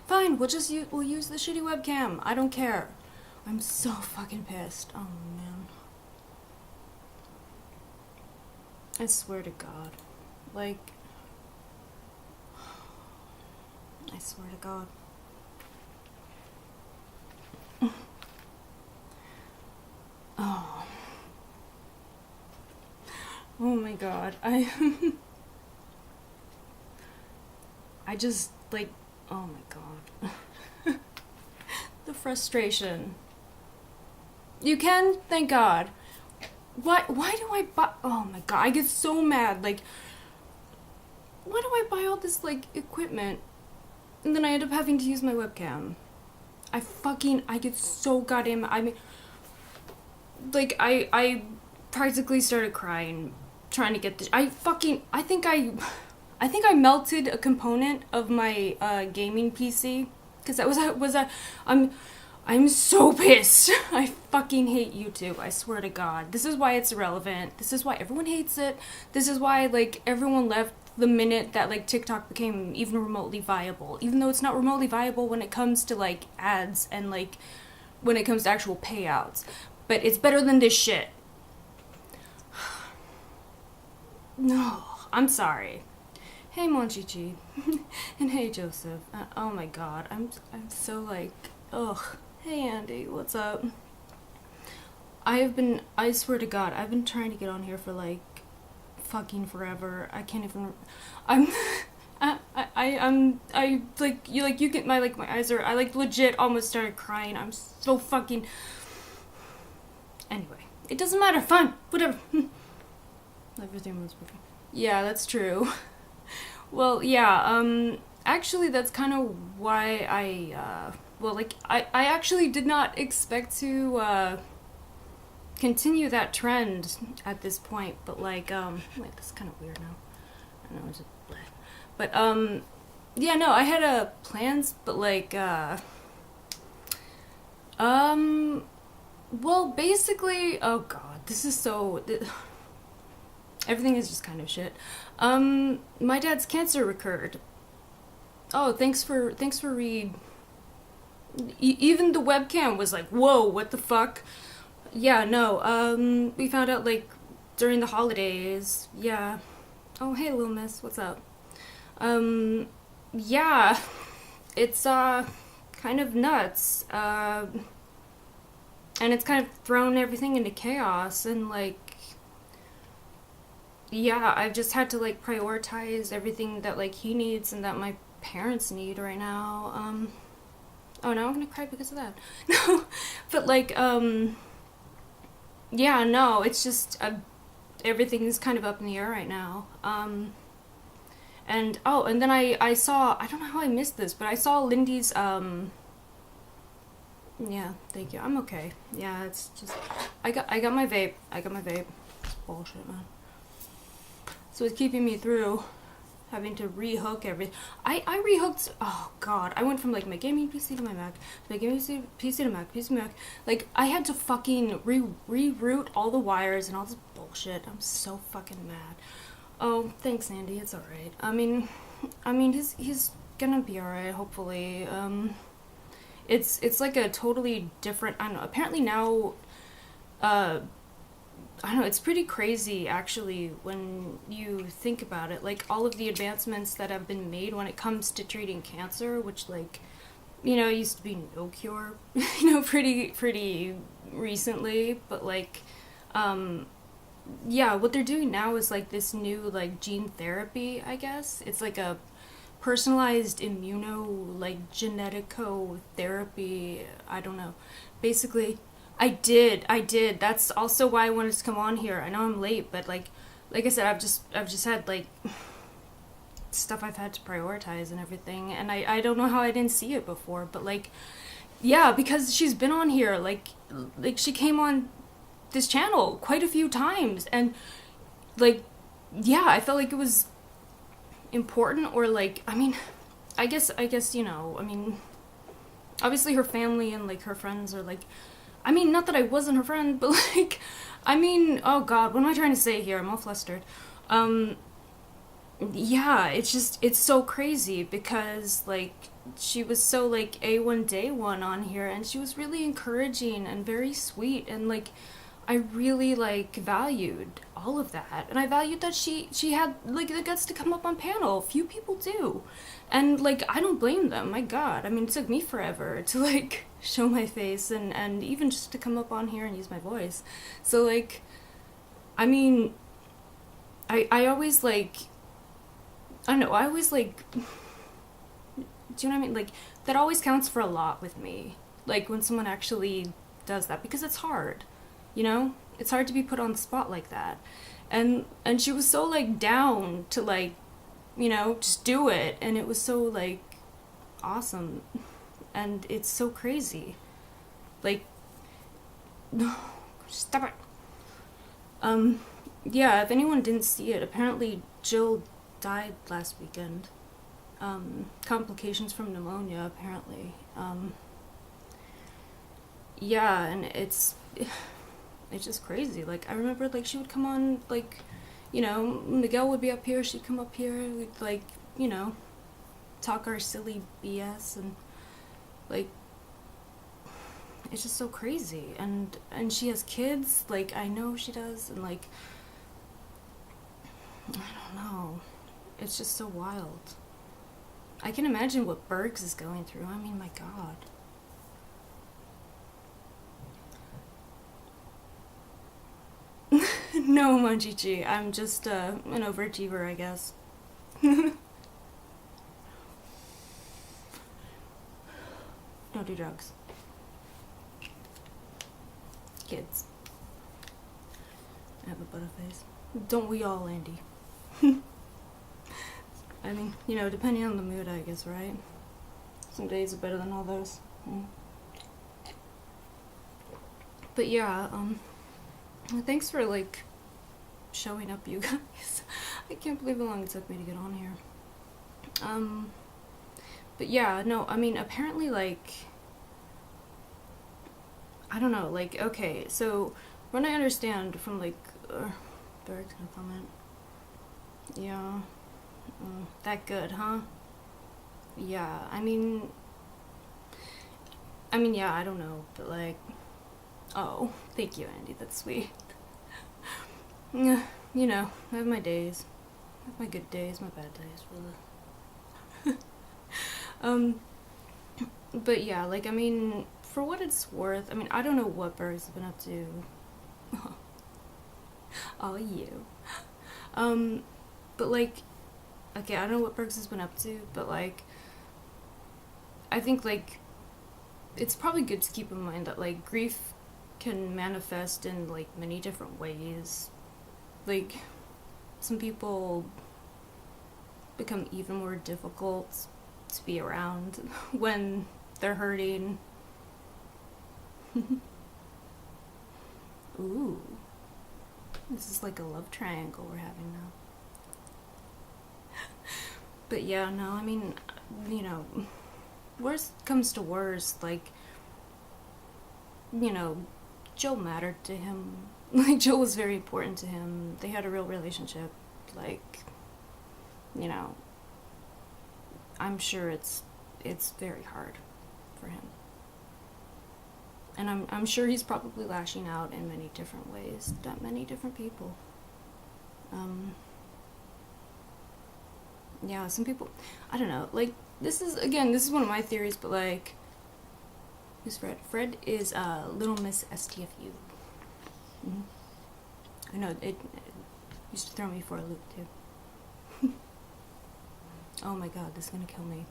Fine, we'll use the shitty webcam. I don't care. I'm so fucking pissed. Oh man. I swear to God. Like, I swear to God. Oh. Oh my God. I just, like, oh my God. The frustration. You can? Thank God. Why do I buy, oh my God, I get so mad, like, why do I buy all this, like, equipment, and then I end up having to use my webcam? I get so goddamn, I mean, like, I practically started crying trying to get this, I think I melted a component of my, gaming PC, because that was I'm so pissed. I fucking hate YouTube. I swear to God. This is why it's irrelevant. This is why everyone hates it. This is why, like, everyone left the minute that, like, TikTok became even remotely viable. Even though it's not remotely viable when it comes to, like, ads and, like, when it comes to actual payouts. But it's better than this shit. No, I'm sorry. Hey, Monchichi. And hey, Joseph. Oh my God. I'm so, like, ugh. Hey Andy, what's up? I swear to God, I've been trying to get on here for like fucking forever. I can't even, I'm, you get my eyes are, I like legit almost started crying. I'm so fucking, anyway, it doesn't matter, fine, whatever. Everything was perfect. Yeah, that's true. Well, yeah, actually that's kind of why well, like, I actually did not expect to, continue that trend at this point, but, like, wait, that's kind of weird now. I don't know, it's a bleh. But, yeah, no, I had, plans, but, like, well, basically, oh God, this is so, everything is just kind of shit. My dad's cancer recurred. Oh, thanks for even the webcam was like, whoa, what the fuck? Yeah, no, we found out, like, during the holidays, yeah. Oh, hey, little miss, what's up? Yeah, it's, kind of nuts, and it's kind of thrown everything into chaos, and, like, yeah, I've just had to, like, prioritize everything that, like, he needs and that my parents need right now, oh, now I'm gonna cry because of that. No, but, like, yeah, no, it's just, everything is kind of up in the air right now, and, oh, and then I saw, I don't know how I missed this, but I saw Lindy's, yeah, thank you, I'm okay, yeah, it's just, I got my vape, it's bullshit, man, so it's keeping me through having to rehook everything. I rehooked, oh God, I went from, like, my gaming PC to my Mac, my gaming PC to Mac, PC to Mac, like, I had to fucking reroute all the wires and all this bullshit. I'm so fucking mad. Oh, thanks, Andy, it's alright. I mean, he's gonna be alright, hopefully. It's like a totally different, I don't know, apparently now, I don't know, it's pretty crazy, actually, when you think about it. Like, all of the advancements that have been made when it comes to treating cancer, which, like, you know, used to be no cure, you know, pretty recently, but, like, yeah, what they're doing now is, like, this new, like, gene therapy, I guess. It's, like, a personalized like, genetico therapy, I don't know. Basically, I did. That's also why I wanted to come on here. I know I'm late, but like I said, I've just had, like, stuff I've had to prioritize and everything, and I don't know how I didn't see it before, but, like, yeah, because she's been on here, like she came on this channel quite a few times, and, like, yeah, I felt like it was important, or, like, I mean, I guess, you know, I mean, obviously her family and, like, her friends are, like, I mean, not that I wasn't her friend, but, like, I mean, oh God, what am I trying to say here? I'm all flustered. Yeah, it's just, it's so crazy because, like, she was so like A1 day one on here, and she was really encouraging and very sweet, and like I really like valued all of that, and I valued that she had like the guts to come up on panel. Few people do, and like I don't blame them. My God, I mean it took me forever to like show my face and even just to come up on here and use my voice. So like, I mean, I always like, I don't know, I always like, do you know what I mean? Like that always counts for a lot with me. Like when someone actually does that, because it's hard. You know, it's hard to be put on the spot like that. And she was so like down to like, you know, just do it, and it was so like awesome. And it's so crazy. Like stop it. Yeah, if anyone didn't see it, apparently Jill died last weekend. Complications from pneumonia apparently. Yeah, and it's just crazy. Like I remember like she would come on, like, you know, Miguel would be up here, she'd come up here, we'd like, you know, talk our silly BS, and like it's just so crazy. And she has kids, like I know she does, and like I don't know, it's just so wild. I can imagine what Bergs is going through. I mean, my God. No, Manjichi, I'm just an overachiever, I guess. Don't do drugs. Kids. I have a butterface. Don't we all, Andy? I mean, you know, depending on the mood, I guess, right? Some days are better than others. But yeah, thanks for, like, showing up, you guys. I can't believe how long it took me to get on here. But yeah, no, I mean, apparently, like, I don't know, like, okay, so, when I understand from, like, Berg's gonna comment. Yeah. That good, huh? Yeah, I mean, yeah, I don't know, but, like, oh, thank you, Andy, that's sweet. Yeah, you know, I have my days. I have my good days, my bad days, really. But yeah, like, I mean, for what it's worth, I mean, I don't know what Berg's been up to. Oh, you. But, like, okay, I don't know what Bergs has been up to, but, like, I think, like, it's probably good to keep in mind that, like, grief can manifest in, like, many different ways. Like, some people become even more difficult to be around when they're hurting. Ooh. This is like a love triangle we're having now. But yeah, no, I mean, you know, worst comes to worst, like, you know, Joe mattered to him. Like, Joe was very important to him. They had a real relationship. Like, you know, I'm sure it's very hard for him. And I'm sure he's probably lashing out in many different ways to many different people. Yeah, some people, I don't know, like, this is one of my theories, but, like, who's Fred? Fred is Little Miss STFU. Mm-hmm. I know, it used to throw me for a loop, too. Oh my God, this is gonna kill me.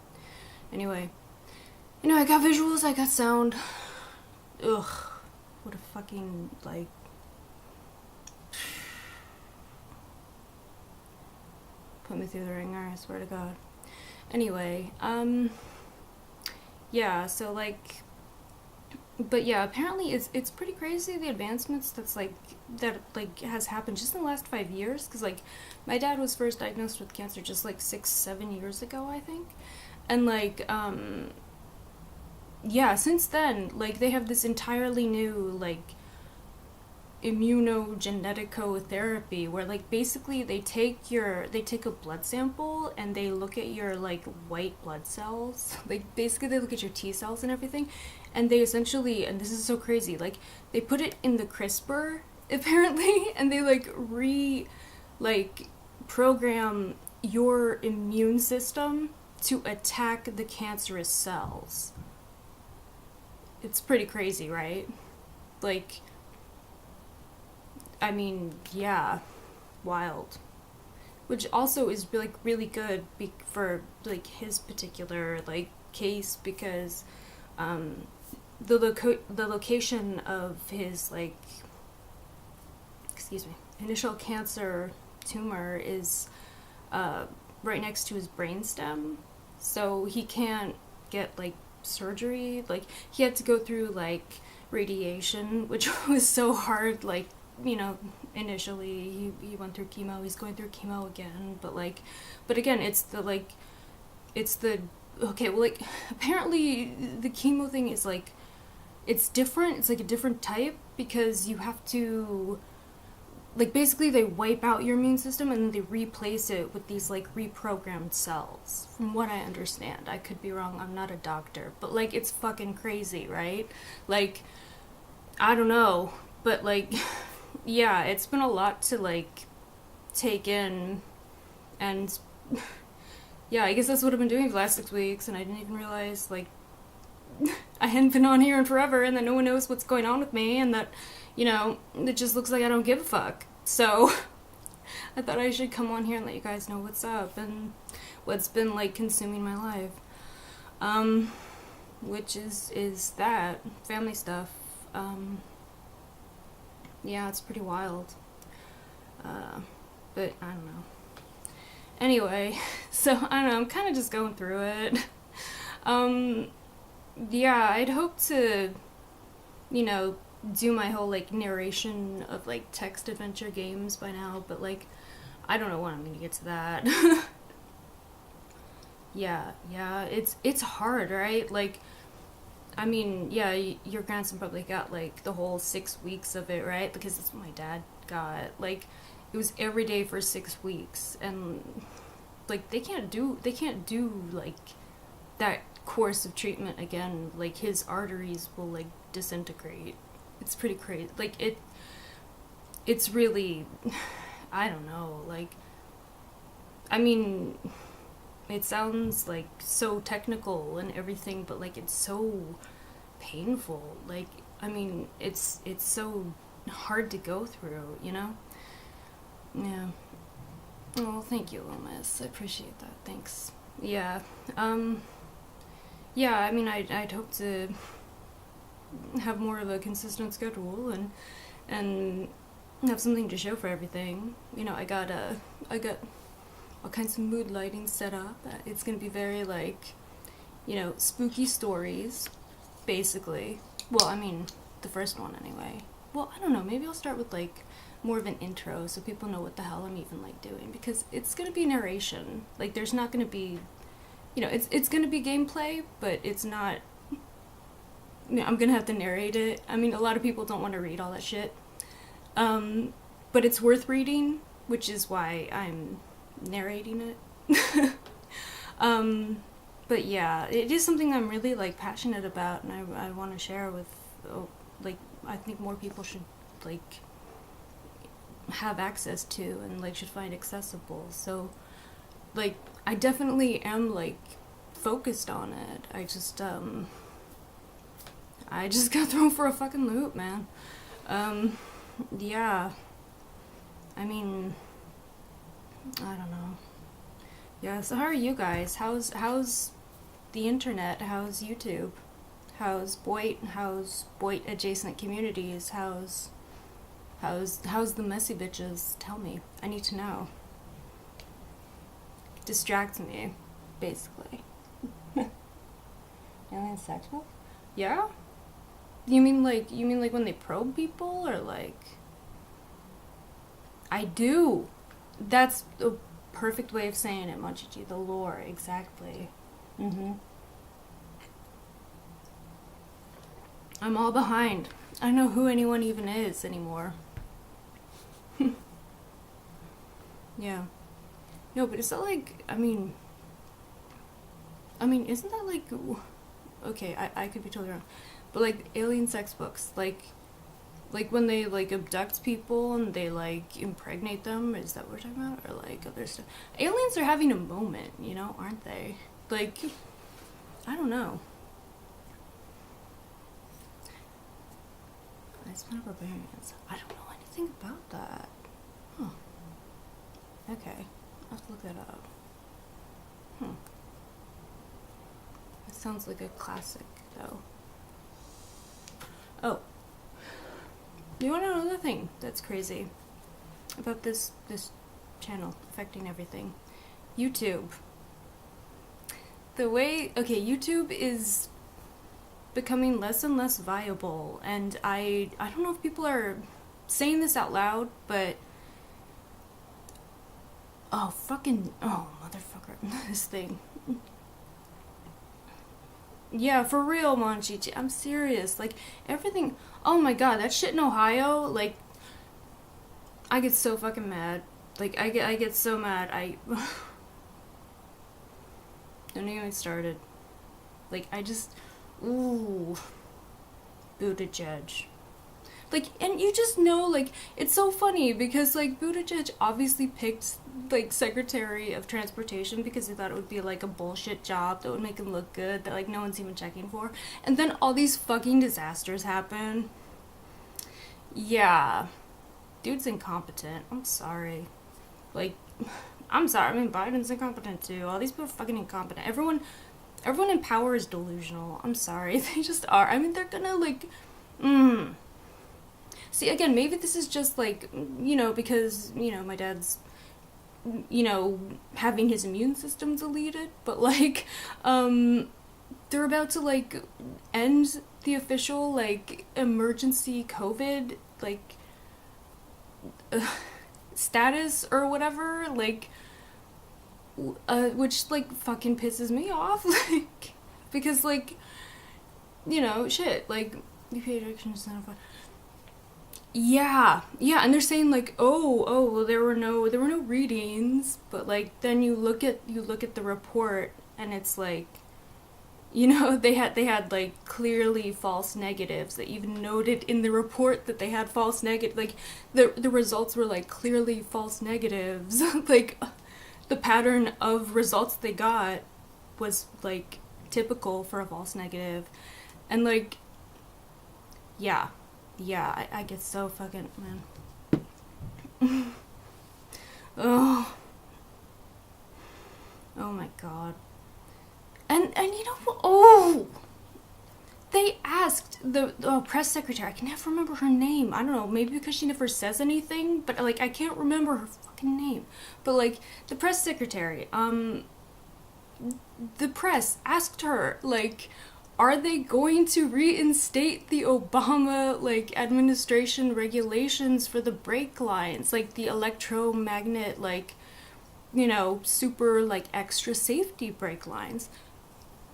Anyway, you know, I got visuals, I got sound. Ugh, what a fucking, like, put me through the ringer, I swear to God. Anyway, yeah, so, like, but yeah, apparently it's pretty crazy, the advancements that has happened just in the last 5 years, because, like, my dad was first diagnosed with cancer just, like, 6-7 years ago, I think, and, like, yeah, since then, like, they have this entirely new, like, immunogenetico therapy, where like basically they take a blood sample and they look at your like white blood cells. Like basically they look at your T cells and everything, and they essentially, and this is so crazy, like they put it in the CRISPR apparently, and they like program your immune system to attack the cancerous cells. It's pretty crazy, right? Like, I mean, yeah, wild. Which also is like really good for like his particular like case, because the location of his like, excuse me, initial cancer tumor is right next to his brainstem, so he can't get like surgery. Like he had to go through like radiation, which was so hard. Like, you know, initially he went through chemo, he's going through chemo again, but again it's the okay, well, like apparently the chemo thing is like, it's different, it's like a different type, because you have to, like, basically they wipe out your immune system and then they replace it with these like reprogrammed cells, from what I understand. I could be wrong, I'm not a doctor, but like it's fucking crazy, right? Like, I don't know, but like yeah, it's been a lot to like take in, and yeah, I guess that's what I've been doing for the last 6 weeks, and I didn't even realize like I hadn't been on here in forever, and that no one knows what's going on with me, and that, you know, it just looks like I don't give a fuck. So I thought I should come on here and let you guys know what's up and what's been like consuming my life. Which is that family stuff. Yeah, it's pretty wild. But I don't know. Anyway, so I don't know, I'm kind of just going through it. Yeah, I'd hope to, you know, do my whole like narration of like text adventure games by now, but like I don't know when I'm gonna get to that. Yeah, it's hard, right? Like, I mean, yeah, your grandson probably got like the whole 6 weeks of it, right? Because that's what my dad got. Like, it was every day for 6 weeks, and like they can't do like that course of treatment again. Like his arteries will like disintegrate. It's pretty crazy. Like it's really, I don't know, like, I mean, it sounds like so technical and everything, but like it's so painful. Like, I mean, it's so hard to go through, you know? Yeah. Oh, thank you, Lomas. I appreciate that. Thanks. Yeah. Yeah, I mean, I'd hope to have more of a consistent schedule and have something to show for everything. You know, I got all kinds of mood lighting set up. It's gonna be very like, you know, spooky stories, basically. Well, I mean, the first one anyway. Well, I don't know, maybe I'll start with like more of an intro so people know what the hell I'm even like doing, because it's gonna be narration. Like, there's not gonna be, you know, it's gonna be gameplay, but it's not, you know, I'm gonna have to narrate it. I mean, a lot of people don't want to read all that shit. But it's worth reading, which is why I'm narrating it. But yeah, it is something I'm really like passionate about, and I want to share with, like, I think more people should like have access to, and like should find accessible. So like I definitely am like focused on it. I just got thrown for a fucking loop, man. Yeah, I mean, I don't know. Yeah, so how are you guys? How's the internet? How's YouTube? How's Boit? How's Boit adjacent communities? How's the messy bitches? Tell me. I need to know. Distract me, basically. Alien sex book? Yeah? You mean like when they probe people, or like? I do. That's a perfect way of saying it, Monchichi. The lore, exactly. I'm all behind. I don't know who anyone even is anymore. Yeah. No, but is that like, isn't that like, okay, I could be totally wrong, but like alien sex books, like when they like abduct people and they like impregnate them, is that what we're talking about? Or like other stuff? Aliens are having a moment, you know, aren't they? Like, I don't know. It's been barbarians. I don't know anything about that. Huh. Okay. I'll have to look that up. It sounds like a classic, though. Oh. You want to know another thing that's crazy about this channel affecting everything? YouTube. YouTube is becoming less and less viable, and I don't know if people are saying this out loud, but oh motherfucker, this thing. Yeah, for real, Monchichi, I'm serious. Like, everything, oh my god, that shit in Ohio, like, I get so fucking mad. Like, I get so mad, don't even get started. Like, I just, ooh, Buttigieg. Like, and you just know, like, it's so funny because, like, Buttigieg obviously picked, like, Secretary of Transportation because he thought it would be, like, a bullshit job that would make him look good, that, like, no one's even checking for. And then all these fucking disasters happen. Yeah. Dude's incompetent. I'm sorry. Like, I'm sorry. I mean, Biden's incompetent, too. All these people are fucking incompetent. Everyone in power is delusional. I'm sorry. They just are. I mean, they're gonna, like, See, again, maybe this is just, like, you know, because, you know, my dad's, you know, having his immune system deleted, but, like, they're about to, like, end the official, like, emergency COVID, like, status or whatever, like, which, like, fucking pisses me off, like, because, like, you know, shit, like, EPA direction is not fun. Yeah, and they're saying like, well, there were no readings, but like then you look at the report and it's like, you know, they had like clearly false negatives. They even noted in the report that they had false negative, like the results were like clearly false negatives. Like the pattern of results they got was like typical for a false negative, and like, yeah. Yeah, I get so fucking, man. Oh my god. And you know what? Oh! They asked the press secretary, I can never remember her name. I don't know, maybe because she never says anything, but like I can't remember her fucking name. But like the press secretary, the press asked her, like, are they going to reinstate the Obama, like, administration regulations for the brake lines? Like, the electromagnet, like, you know, super, like, extra safety brake lines.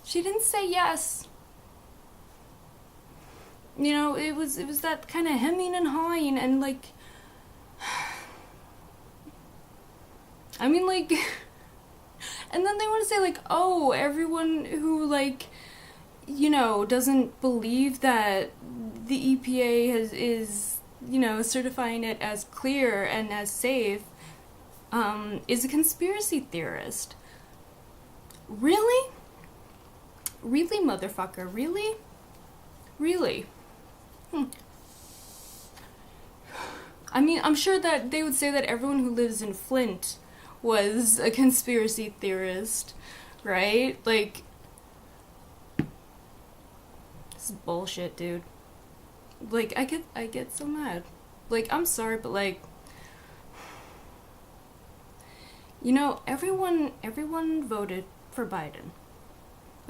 She didn't say yes. You know, it was that kind of hemming and hawing and, like, I mean, like, and then they want to say, like, oh, everyone who, like, you know, doesn't believe that the EPA is, you know, certifying it as clear and as safe, is a conspiracy theorist. Really? Really, motherfucker? Really? Really? I mean, I'm sure that they would say that everyone who lives in Flint was a conspiracy theorist, right? Like, bullshit, dude. Like, I get so mad. Like, I'm sorry, but like, you know, everyone voted for Biden.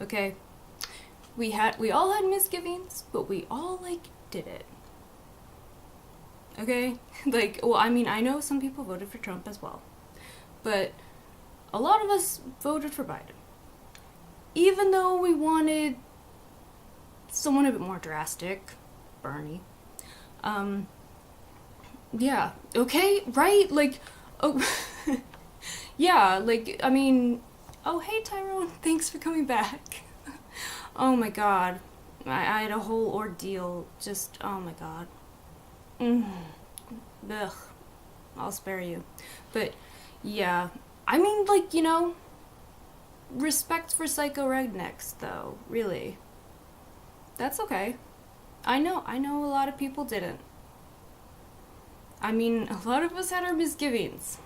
Okay? We all had misgivings, but we all, like, did it. Okay? Like, well, I mean, I know some people voted for Trump as well, but a lot of us voted for Biden. Even though we wanted someone a bit more drastic, Bernie. Yeah. Okay. Right. Like, oh, yeah. Like, I mean, oh hey Tyrone, thanks for coming back. Oh my god, I had a whole ordeal. Just oh my god. Mm. Ugh. I'll spare you. But yeah, I mean, like respect for psycho rednecks, though. Really, that's okay. I know a lot of people didn't. I mean, a lot of us had our misgivings.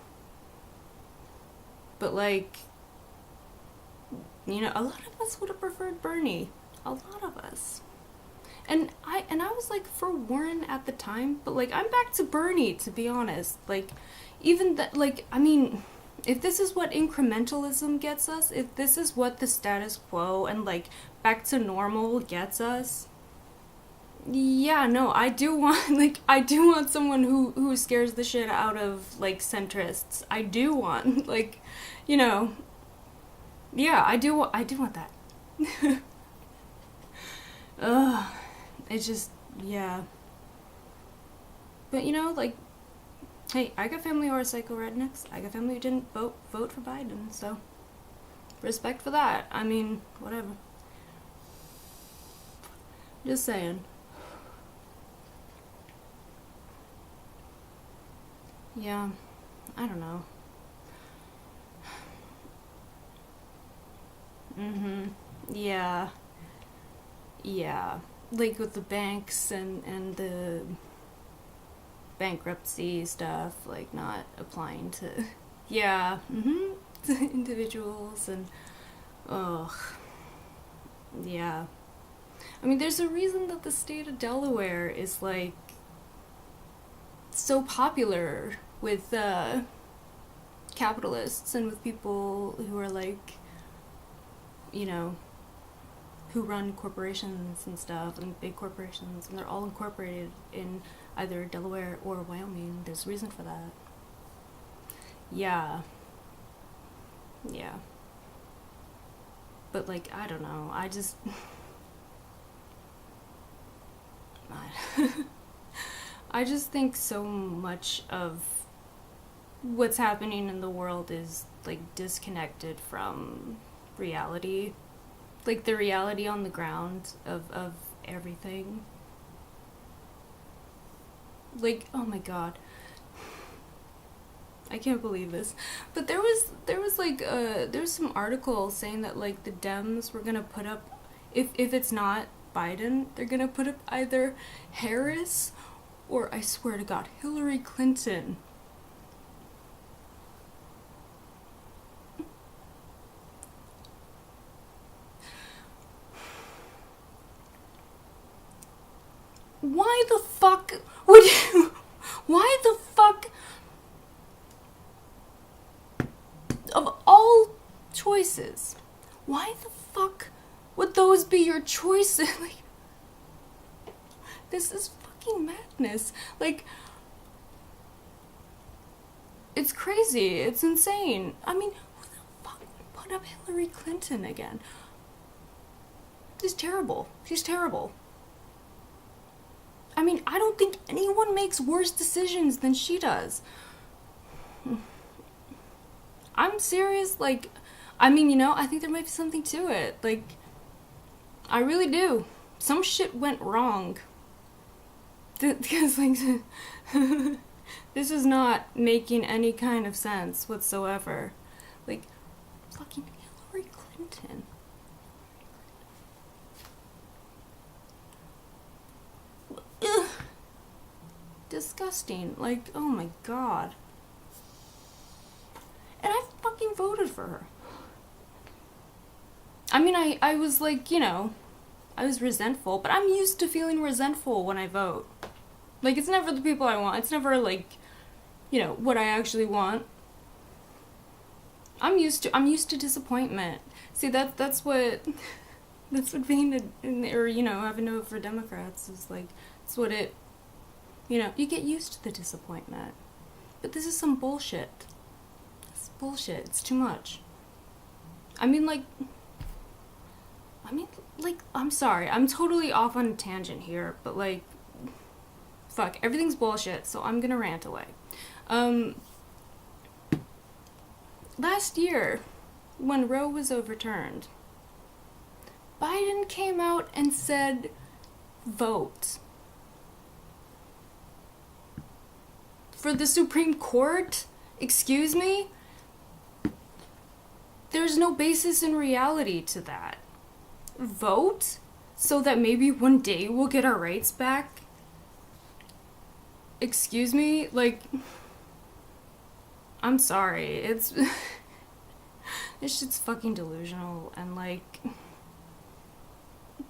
But, like, a lot of us would have preferred Bernie. A lot of us. And I was like for Warren at the time, but like I'm back to Bernie, to be honest. Like even that, like, I mean, if this is what incrementalism gets us, if this is what the status quo and like back to normal gets us, yeah, no, I do want I do want someone who scares the shit out of like centrists. I do want you know, yeah, I do want that. Ugh, it's just yeah. But like, hey, I got family who are psycho rednecks. I got family who didn't vote for Biden, so respect for that. I mean, whatever. Just saying. Yeah, I don't know. Mhm. Yeah. Yeah. Like with the banks and the bankruptcy stuff, like not applying to yeah, to individuals and ugh. Yeah. I mean, there's a reason that the state of Delaware is like so popular with capitalists and with people who are like, you know, who run corporations and stuff and big corporations, and they're all incorporated in either Delaware or Wyoming. There's a reason for that. Yeah. Yeah. But like, I don't know. I just I just think so much of what's happening in the world is like disconnected from reality. Like the reality on the ground of everything. Like, oh my god. I can't believe this. But there was like there's some article saying that like the Dems were gonna put up, if it's not Biden, they're gonna put up either Harris or, I swear to God, Hillary Clinton. Why the fuck would you? Why the fuck? Of all choices, why the fuck would those be your choices? Like, this is fucking madness. Like, it's crazy. It's insane. I mean, who the fuck would put up Hillary Clinton again? She's terrible. She's terrible. I mean, I don't think anyone makes worse decisions than she does. I'm serious. Like, I mean, I think there might be something to it. Like, I really do. Some shit went wrong. Because, like, this is not making any kind of sense whatsoever. Like, fucking Hillary Clinton. Ugh. Disgusting. Like, oh my god. And I fucking voted for her. I mean, I was like, I was resentful, but I'm used to feeling resentful when I vote. Like, it's never the people I want. It's never, like, what I actually want. I'm used to disappointment. See, that's what being having to vote for Democrats is like. It's what it, you get used to the disappointment. But this is some bullshit. It's bullshit. It's too much. I mean, I'm sorry. I'm totally off on a tangent here, but, like, fuck, everything's bullshit, so I'm gonna rant away. Last year, when Roe was overturned, Biden came out and said, vote. For the Supreme Court? Excuse me? There's no basis in reality to that. Vote? So that maybe one day we'll get our rights back? Excuse me? Like, I'm sorry. This shit's fucking delusional, and like,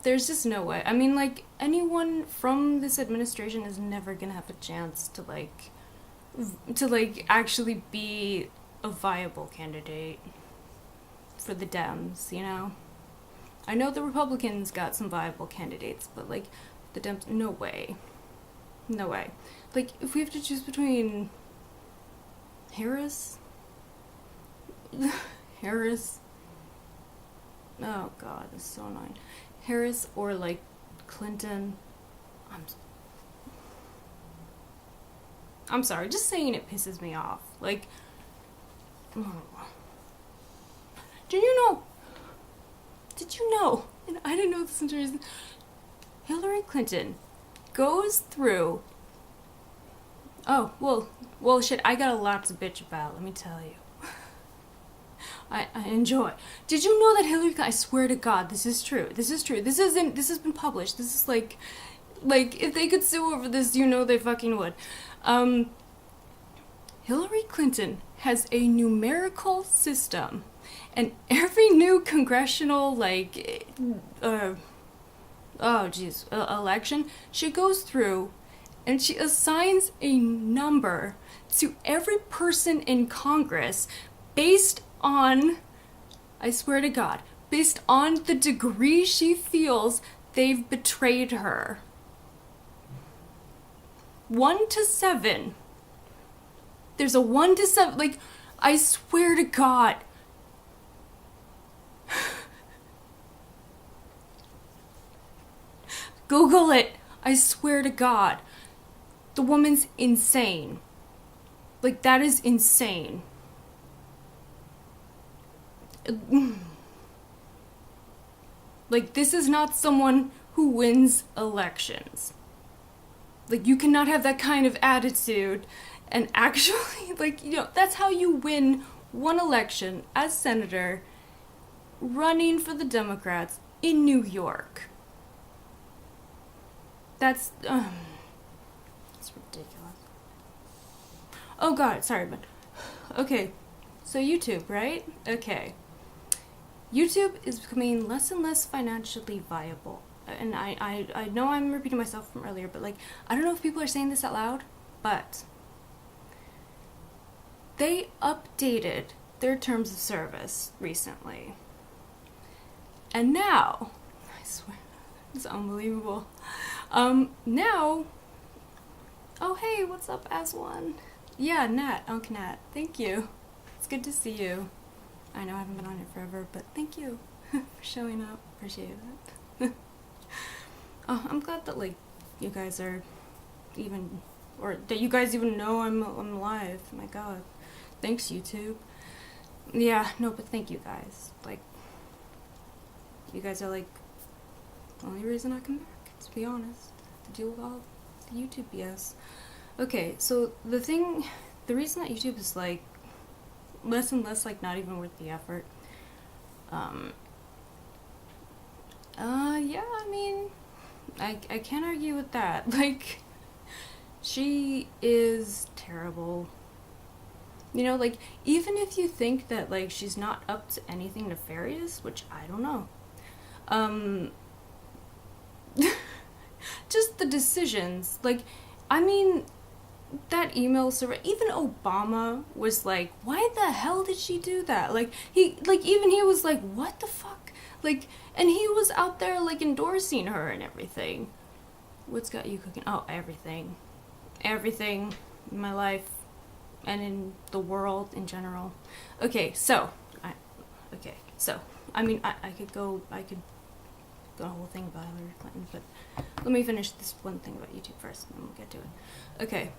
there's just no way. I mean, like, anyone from this administration is never gonna have a chance to actually be a viable candidate for the Dems, you know? I know the Republicans got some viable candidates, but like, the Dems, no way. No way. Like, if we have to choose between Harris? Harris? Oh god, this is so annoying. Harris or like Clinton? I'm sorry, just saying it pisses me off. Like, did you know, and I didn't know this until recently, Hillary Clinton goes through, well shit, I got a lot to bitch about, let me tell you. I enjoy. Did you know that Hillary Clinton, I swear to God, this is true. This has been published. This is like, if they could sue over this, you know they fucking would. Hillary Clinton has a numerical system, and every new congressional, election, she goes through and she assigns a number to every person in Congress based on, I swear to God, based on the degree she feels they've betrayed her. 1 to 7. There's a 1 to 7, like, I swear to God. Google it. I swear to God. The woman's insane. Like, that is insane. Like, this is not someone who wins elections. Like, you cannot have that kind of attitude and actually, like, you know, that's how you win one election as senator running for the Democrats in New York. That's ridiculous. Oh god, sorry, but okay. So YouTube, right? Okay. YouTube is becoming less and less financially viable. And I know I'm repeating myself from earlier, but like, I don't know if people are saying this out loud, but they updated their terms of service recently. And now, I swear, it's unbelievable. Now, oh hey, what's up, Aswan? Yeah, Nat, Unc Nat, thank you. It's good to see you. I know I haven't been on it forever, but thank you for showing up. Appreciate it. Oh, I'm glad that, like, you guys are even, or that you guys even know I'm live. My god. Thanks, YouTube. Yeah, no, but thank you guys. Like, you guys are, like, the only reason I come back, to be honest. To deal with all the YouTube BS. Okay, so the reason that YouTube is, like, less and less, like, not even worth the effort. Yeah, I mean, I can't argue with that. Like, she is terrible. You know, like, even if you think that, like, she's not up to anything nefarious, which I don't know. Just the decisions. Like, I mean, that email survey, even Obama was like, why the hell did she do that? Like, even he was like, what the fuck? Like, and he was out there, like, endorsing her and everything. What's got you cooking? Oh, everything. Everything in my life and in the world in general. Okay, so, I mean, I could the whole thing about Hillary Clinton, but let me finish this one thing about YouTube first, and then we'll get to it. Okay,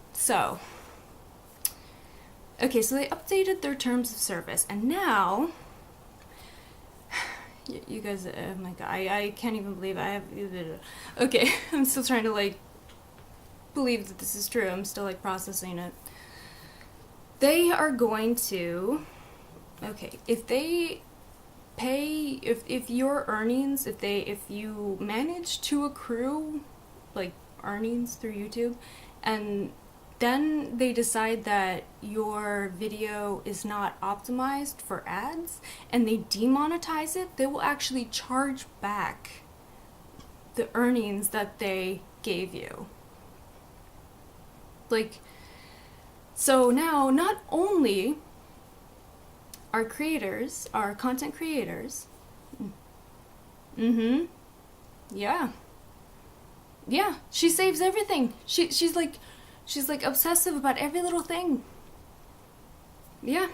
so they updated their terms of service, and now, you guys, oh my god, I can't even believe I have, okay, I'm still trying to, like, believe that this is true. I'm still, like, processing it. They are going to, okay, if they pay, if your earnings, if you manage to accrue, like, earnings through YouTube, and then they decide that your video is not optimized for ads, and they demonetize it, they will actually charge back the earnings that they gave you. Like, so now, not only are creators, are content creators, yeah, she saves everything. She's like obsessive about every little thing. Yeah.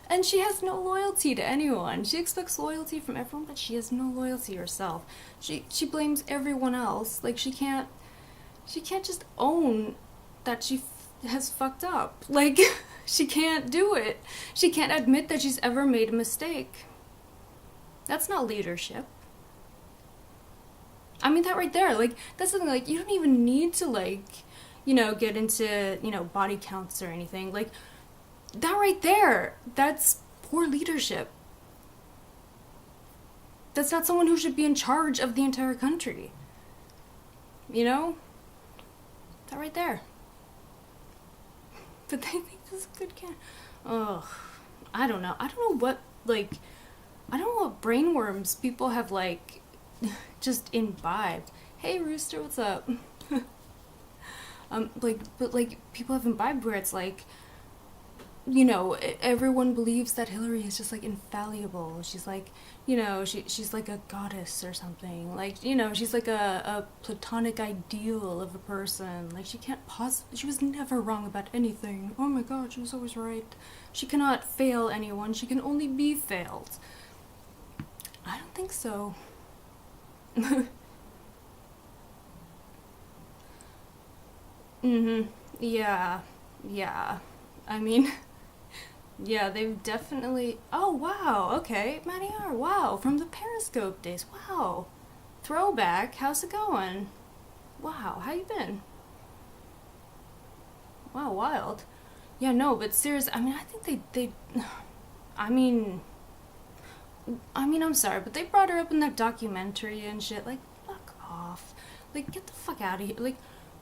And she has no loyalty to anyone. She expects loyalty from everyone, but she has no loyalty herself. She blames everyone else. Like, she can't just own that she has fucked up. Like, she can't do it. She can't admit that she's ever made a mistake. That's not leadership. I mean, that right there, like, that's something, like, you don't even need to, like, you know, get into, you know, body counts or anything. Like, that right there, that's poor leadership. That's not someone who should be in charge of the entire country. You know? That right there. But they think this is good can. Ugh. I don't know. I don't know what, like, I don't know what brainworms people have, like, just imbibed. Hey, Rooster, what's up? But people have imbibed where it's like, you know, everyone believes that Hillary is just, like, infallible. She's like, you know, she's like a goddess or something. Like, you know, she's like a platonic ideal of a person. Like, she can't possibly, she was never wrong about anything. Oh my god, she was always right. She cannot fail anyone. She can only be failed. I don't think so. Yeah. I mean, yeah, they've definitely... Oh, wow, okay. Maddie R, wow, from the Periscope days. Wow. Throwback, how's it going? Wow, how you been? Wow, wild. Yeah, no, but seriously, I mean, I think they I mean, I'm sorry, but they brought her up in that documentary and shit. Like, fuck off. Like, get the fuck out of here. Like,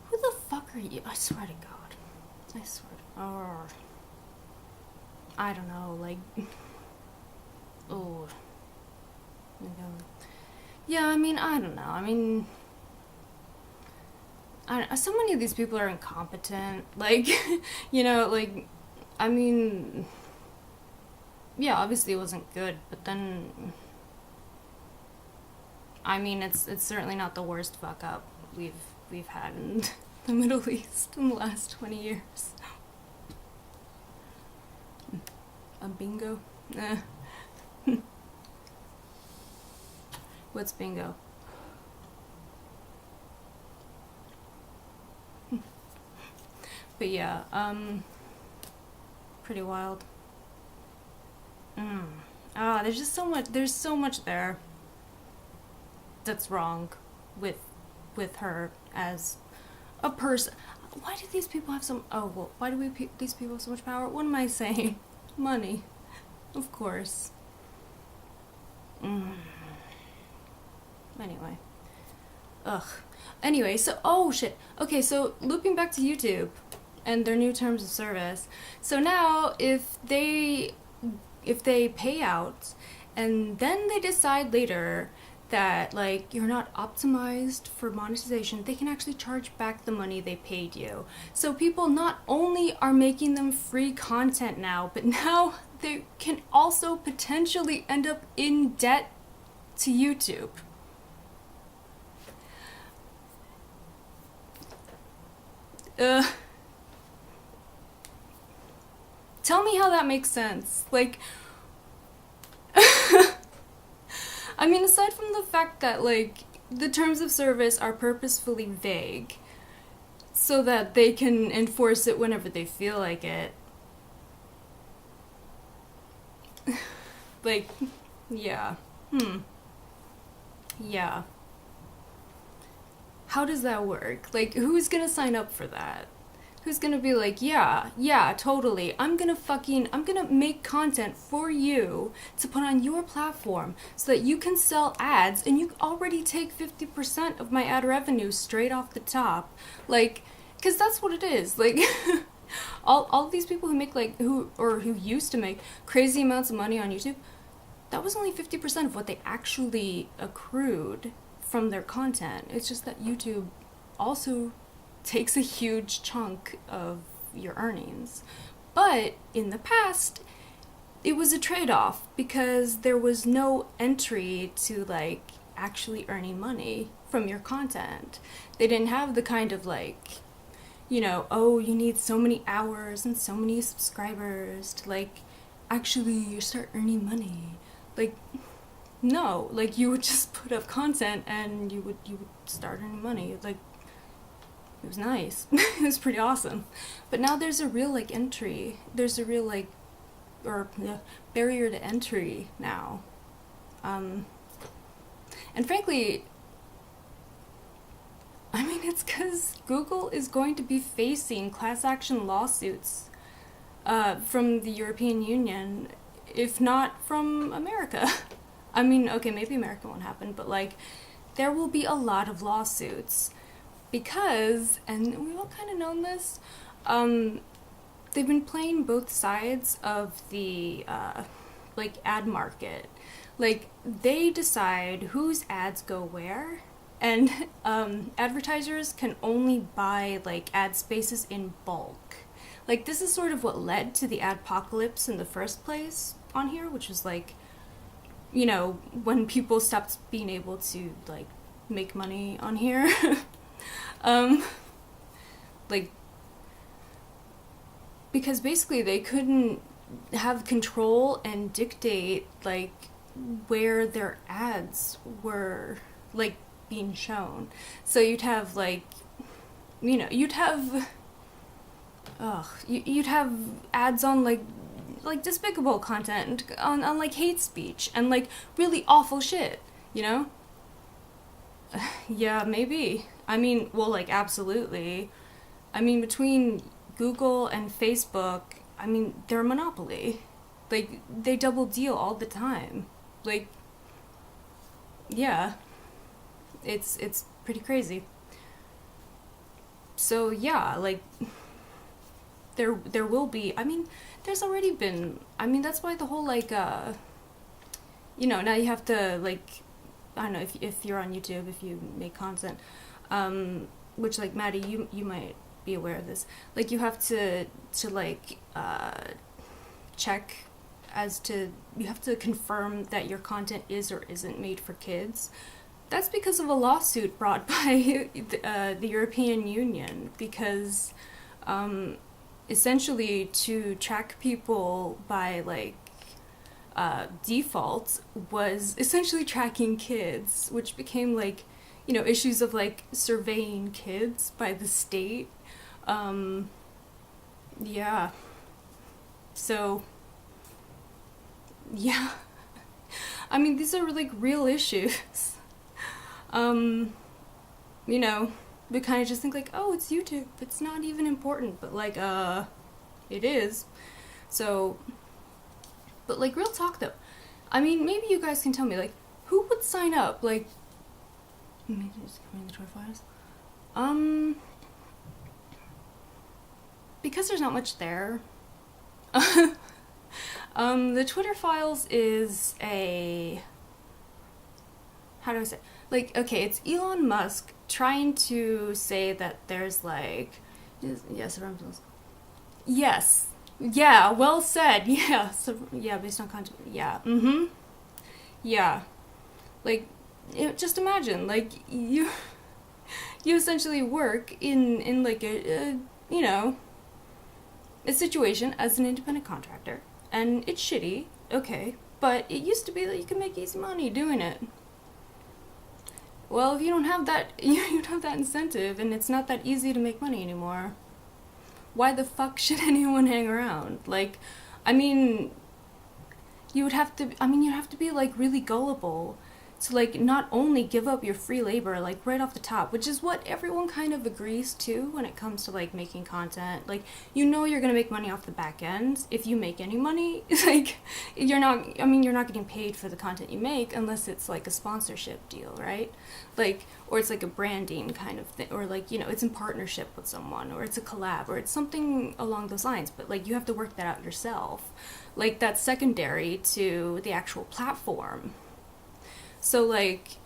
who the fuck are you? I swear to God. I swear to... Oh. I don't know, like... Oh. Yeah, I mean, I don't know. I mean... so many of these people are incompetent. Like, you know, like... I mean... Yeah, obviously it wasn't good, but then... I mean, it's certainly not the worst fuck up we've had in the Middle East in the last 20 years. A bingo? What's bingo? But yeah, pretty wild. There's just so much there that's wrong with her as a person. Why do these people have why do these people have so much power? What am I saying? Money. Of course. Anyway. Ugh. Anyway, so, oh shit. Okay, so looping back to YouTube and their new terms of service. So now, if they pay out and then they decide later that, like, you're not optimized for monetization, they can actually charge back the money they paid you. So people not only are making them free content now, but now they can also potentially end up in debt to YouTube. Tell me how that makes sense. Like, I mean, aside from the fact that, like, the terms of service are purposefully vague so that they can enforce it whenever they feel like it. Like, yeah. Yeah. How does that work? Like, who's gonna sign up for that? Who's gonna be like, yeah, totally. I'm gonna make content for you to put on your platform so that you can sell ads and you already take 50% of my ad revenue straight off the top. Like, cause that's what it is. Like, all these people who make who used to make crazy amounts of money on YouTube, that was only 50% of what they actually accrued from their content. It's just that YouTube also takes a huge chunk of your earnings. But in the past, it was a trade-off because there was no entry to like actually earning money from your content. They didn't have the kind of like, you know, oh, you need so many hours and so many subscribers to like actually start earning money. Like, no, like you would just put up content and you would start earning money. Like, it was nice. It was pretty awesome. But now there's a real like entry. There's a real like, or yeah, barrier to entry now. And frankly, I mean, it's because Google is going to be facing class action lawsuits from the European Union, if not from America. I mean, okay, maybe America won't happen, but like, there will be a lot of lawsuits. Because, and we've all kind of known this, they've been playing both sides of the, like, ad market. Like, they decide whose ads go where, and advertisers can only buy, like, ad spaces in bulk. Like, this is sort of what led to the adpocalypse in the first place on here, which was, like, you know, when people stopped being able to, like, make money on here. Like, because basically they couldn't have control and dictate, like, where their ads were, like, being shown. So you'd have, like, you know, you'd have ads on, like despicable content, on, like, hate speech, and, like, really awful shit, you know? Yeah, maybe. I mean, well, like, absolutely. I mean, between Google and Facebook, I mean, they're a monopoly. Like, they double deal all the time. Like, yeah. It's pretty crazy. So, yeah, like, there will be, I mean, there's already been, I mean, that's why the whole, like, you know, now you have to, like, I don't know, if you're on YouTube, if you make content, which, like, Maddie, you might be aware of this, like, you have to like, check as to, you have to confirm that your content is or isn't made for kids. That's because of a lawsuit brought by the European Union, because, essentially, to track people by, like, default was essentially tracking kids, which became, like, you know, issues of, like, surveying kids by the state. Yeah. So, yeah. I mean, these are, like, real issues. You know, we kind of just think, like, oh, it's YouTube, it's not even important, but, like, it is. So, but, like, real talk, though. I mean, maybe you guys can tell me, like, who would sign up? Like, maybe just read the Twitter files. Because there's not much there. The Twitter files is a, how do I say? Like, okay, it's Elon Musk trying to say that there's, like, yes, yes. Yeah, well said. Yeah, so, yeah, based on content. Yeah, yeah. Like, just imagine, like, you essentially work in like, a you know, a situation as an independent contractor, and it's shitty, okay, but it used to be that you could make easy money doing it. Well, if you don't have that, you don't have that incentive, and it's not that easy to make money anymore, why the fuck should anyone hang around? Like, I mean, you'd have to be, like, really gullible to, like, not only give up your free labor, like, right off the top, which is what everyone kind of agrees to when it comes to, like, making content. Like, you know you're gonna make money off the back end. If you make any money, like, you're not getting paid for the content you make unless it's, like, a sponsorship deal, right? Like, or it's, like, a branding kind of thing, or, like, you know, it's in partnership with someone, or it's a collab, or it's something along those lines, but, like, you have to work that out yourself. Like, that's secondary to the actual platform. So, like,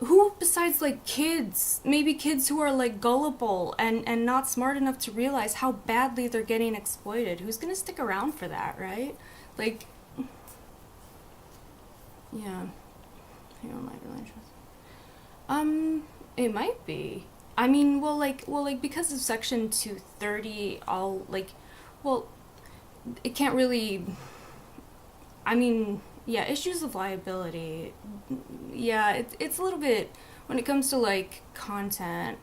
who besides, like, kids, maybe kids who are, like, gullible and not smart enough to realize how badly they're getting exploited, who's gonna stick around for that, right? Like, yeah. Hang on, my really interesting. It might be. I mean, well, because of Section 230, it can't really, I mean, yeah, issues of liability. Yeah, it's a little bit, when it comes to, like, content,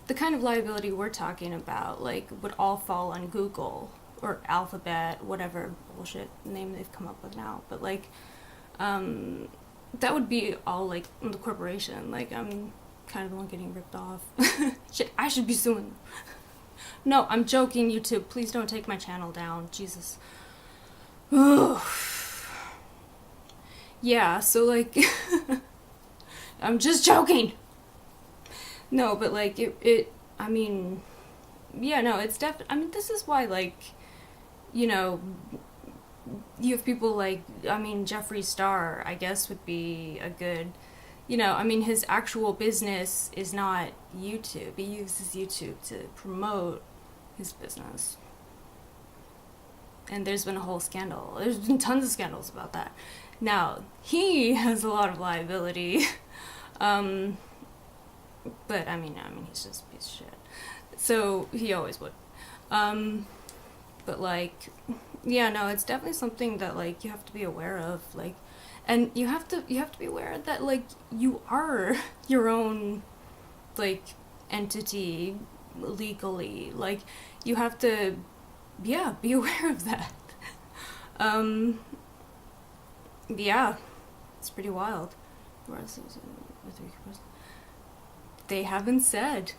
the kind of liability we're talking about, like, would all fall on Google or Alphabet, whatever bullshit name they've come up with now. But, like, that would be all, like, the corporation. Like, I'm kind of the one getting ripped off. Shit, I should be suing. No, I'm joking, YouTube. Please don't take my channel down. Jesus. Ugh. Yeah, so, like, I'm just joking. No, but, like, I mean, yeah, no, it's I mean, this is why, like, you know, you have people like, I mean, Jeffree Star, I guess, would be a good, you know, I mean, his actual business is not YouTube. He uses YouTube to promote his business. And there's been a whole scandal. There's been tons of scandals about that. Now, he has a lot of liability. But, I mean, he's just a piece of shit. So, he always would. But, like, yeah, no, it's definitely something that, like, you have to be aware of, like, and you have to be aware that, like, you are your own, like, entity legally. Like, you have to, yeah, be aware of that. Yeah, it's pretty wild. They haven't said.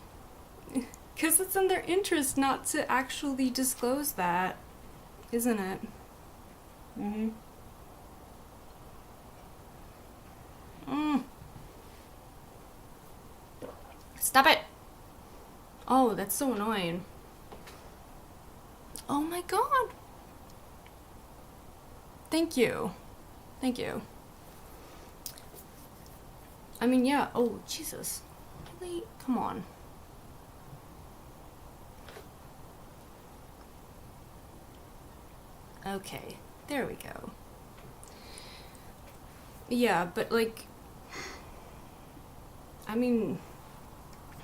Because it's in their interest not to actually disclose that, isn't it? Mm-hmm. Stop it! Oh, that's so annoying. Oh my god! Thank you. Thank you. I mean, yeah. Oh, Jesus. Really? Come on. Okay. There we go. Yeah, but, like, I mean,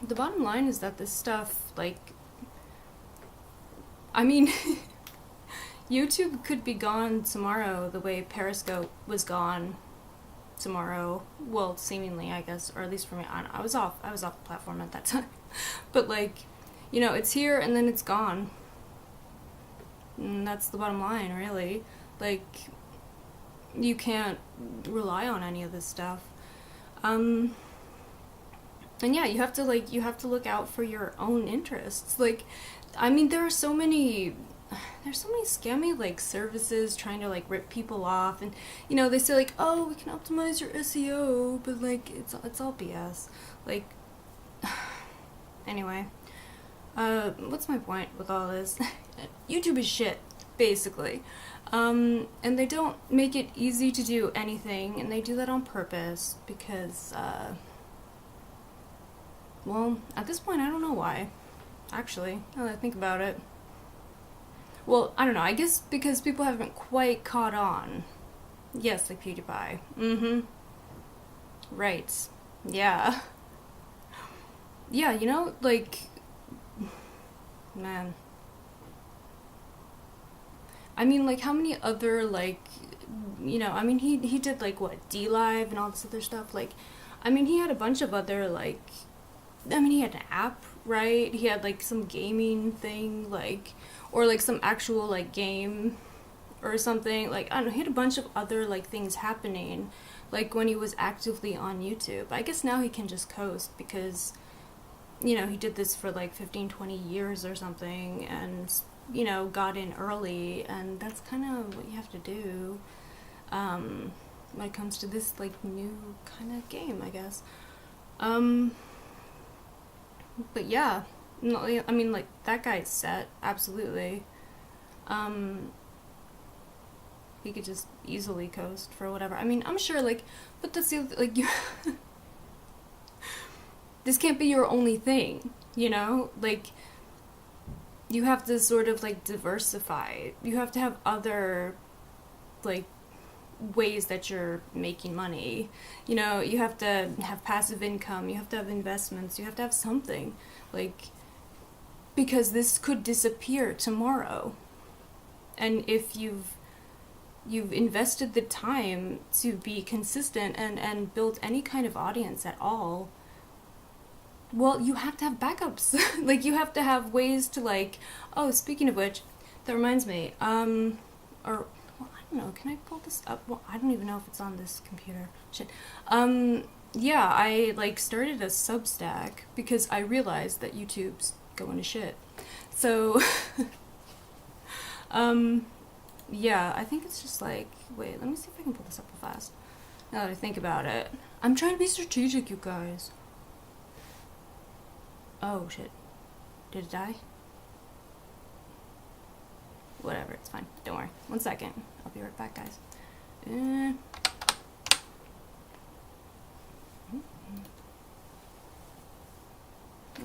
the bottom line is that this stuff, like, I mean, YouTube could be gone tomorrow the way Periscope was gone tomorrow. Well, seemingly, I guess, or at least for me. I was off the platform at that time. But, like, you know, it's here and then it's gone. And that's the bottom line, really. Like, you can't rely on any of this stuff. And yeah, you have to look out for your own interests. Like, I mean, there's so many scammy, like, services trying to, like, rip people off, and, you know, they say, like, oh, we can optimize your SEO, but, like, it's all BS. Like, anyway, what's my point with all this? YouTube is shit, basically. And they don't make it easy to do anything, and they do that on purpose because, well, at this point, I don't know why. Actually, now that I think about it. Well, I don't know, I guess because people haven't quite caught on. Yes, like PewDiePie. Mm-hmm. Right. Yeah. Yeah, you know, like, man. I mean, like, how many other, like, I mean, he did, like, what, D-Live and all this other stuff, like, I mean, he had a bunch of other, like, I mean, he had an app, right? He had, like, some gaming thing, like, or, like, some actual, like, game or something, like, I don't know, he had a bunch of other, like, things happening, like, when he was actively on YouTube. I guess now he can just coast because, he did this for, like, 15, 20 years or something, and, got in early, and that's kind of what you have to do, when it comes to this, like, new kind of game, I guess. But yeah, no, I mean, like, that guy's set, absolutely. Um, he could just easily coast for whatever. I mean, I'm sure, like, but that's the other, like, you, this can't be your only thing, Like, you have to sort of, like, diversify. You have to have other, like, ways that you're making money. You have to have passive income, you have to have investments, you have to have something, like, because this could disappear tomorrow. And if you've invested the time to be consistent and build any kind of audience at all, well, you have to have backups. Like, you have to have ways to, like, oh, speaking of which, that reminds me, or well, I don't know, can I pull this up? Well, I don't even know if it's on this computer. Shit. Yeah, I, like, started a Substack because I realized that YouTube's going to shit. So, yeah, I think it's just like, wait, let me see if I can pull this up real fast. Now that I think about it. I'm trying to be strategic, you guys. Oh, shit. Did it die? Whatever, it's fine. Don't worry. 1 second. I'll be right back, guys. Let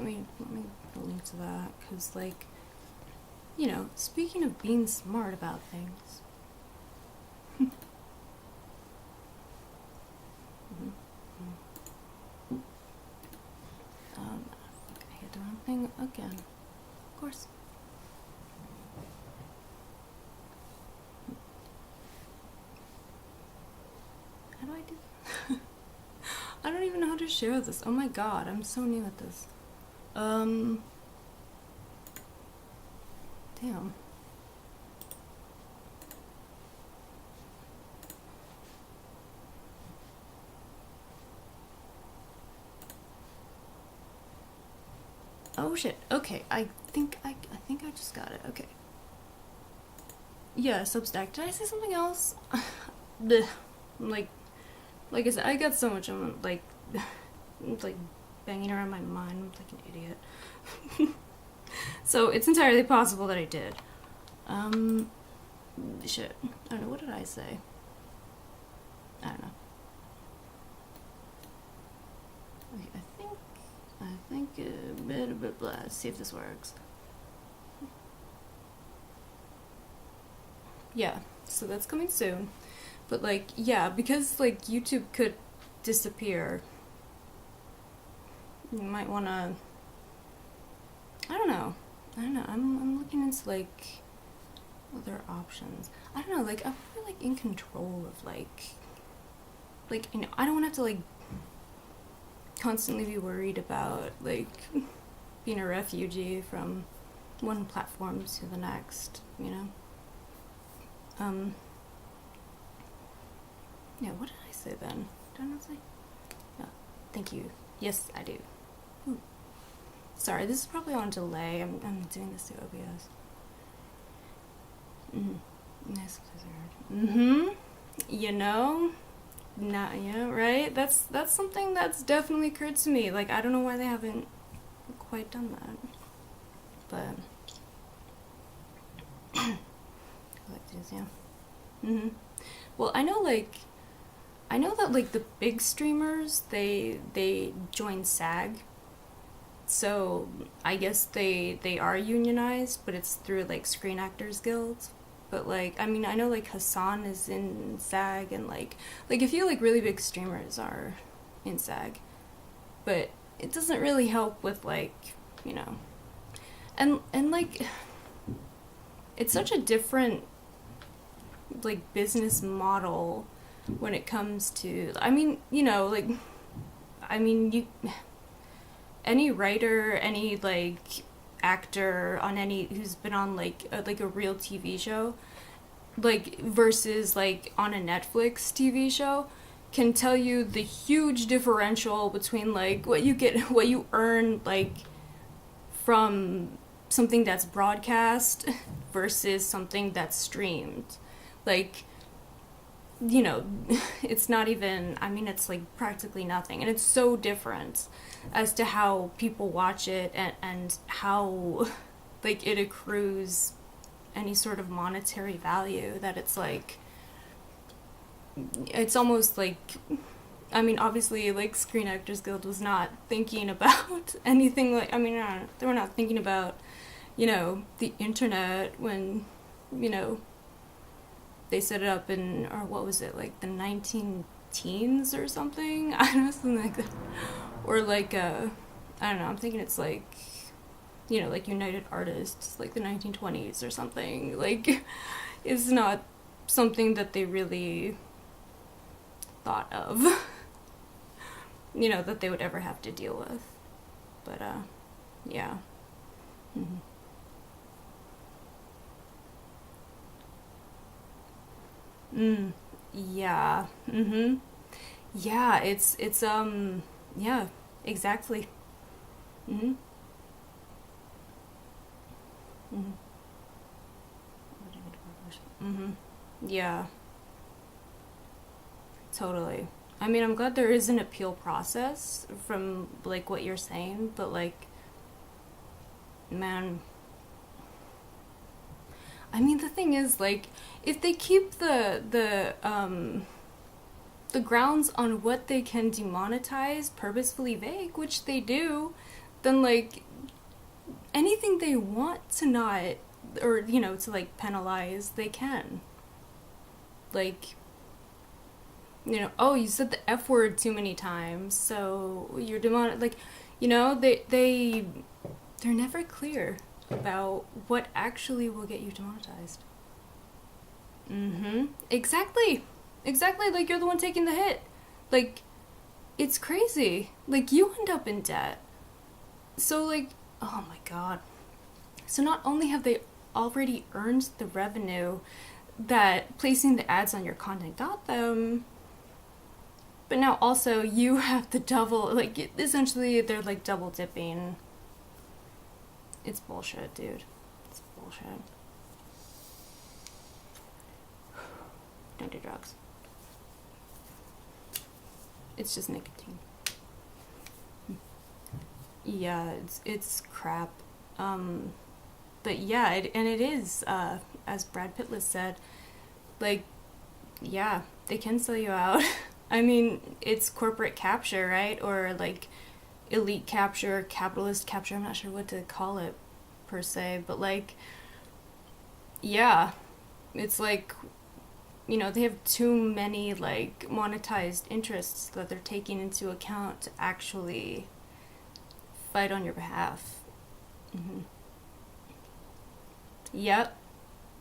me link to that, because, like, speaking of being smart about things. I hit the wrong thing again. Of course. How do I do? I don't even know how to share this. Oh my god, I'm so new at this. Damn. Oh shit. Okay, I think I just got it. Okay. Yeah, Substack. Did I say something else? Blech. Like I said, I got so much on, like banging around my mind like an idiot. So it's entirely possible that I did. Shit. I don't know, what did I say? I don't know. Okay, I think blah, blah. Let's see if this works. Yeah, so that's coming soon. But, like, yeah, because, like, YouTube could disappear, you might want to, I don't know, I'm looking into, like, other options. I don't know, like, I'm really, like, in control of, like, I don't want to have to, like, constantly be worried about, like, being a refugee from one platform to the next, Yeah, what did I say then? Did I not say? No. Thank you. Yes, I do. Ooh. Sorry, this is probably on delay. I'm doing this through OBS. Nice. Right? That's something that's definitely occurred to me. Like, I don't know why they haven't quite done that. But I like this, yeah. Well, I know that, like, the big streamers, they join SAG, so I guess they are unionized, but it's through, like, Screen Actors Guild. But, like, I mean, I know, like, Hassan is in SAG, and, like, I feel like really big streamers are in SAG, but it doesn't really help with, like, and like, it's such a different like business model when it comes to, I mean, you know, like, I mean, you, any writer, any like actor on any who's been on like a real TV show, like versus like on a Netflix TV show, can tell you the huge differential between like what you get, what you earn like from something that's broadcast versus something that's streamed. Like, you know, it's not even, I mean, it's like practically nothing. And it's so different as to how people watch it, and how like it accrues any sort of monetary value, that it's like, it's almost like, I mean, obviously, like, Screen Actors Guild was not thinking about anything like, I mean, they were not thinking about, you know, the internet when, you know, they set it up in, or what was it, like the 19 teens or something? I don't know, something like that. Or like, I don't know, I'm thinking it's like, you know, like United Artists, like the 1920s or something. Like, it's not something that they really thought of, you know, that they would ever have to deal with. But, yeah. Mm-hmm. Yeah. Mm-hmm. Yeah, yeah, exactly. Mm-hmm. Mm-hmm. Mm-hmm. Yeah, totally. I mean, I'm glad there is an appeal process from, like, what you're saying, but, like, man, I mean, the thing is, like, if they keep the grounds on what they can demonetize purposefully vague, which they do, then, like, anything they want to not, or, you know, to, like, penalize, they can. Like, you know, oh, you said the F word too many times, so you're like, you know, they're never clear about what actually will get you demonetized. Mm-hmm. Exactly. Exactly, like, you're the one taking the hit. Like, it's crazy. Like, you end up in debt. So, like, oh my god. So not only have they already earned the revenue that placing the ads on your content got them, but now also you have to double, like, essentially they're like double dipping. It's bullshit, dude. It's bullshit. Don't do drugs. It's just nicotine. Yeah, it's crap. But yeah, and it is, as Brad Pitless said, like, yeah, they can sell you out. I mean, it's corporate capture, right? Or like elite capture, capitalist capture. I'm not sure what to call it per se, but like, yeah, it's like, you know, they have too many like monetized interests that they're taking into account to actually fight on your behalf. Mm-hmm. Yep,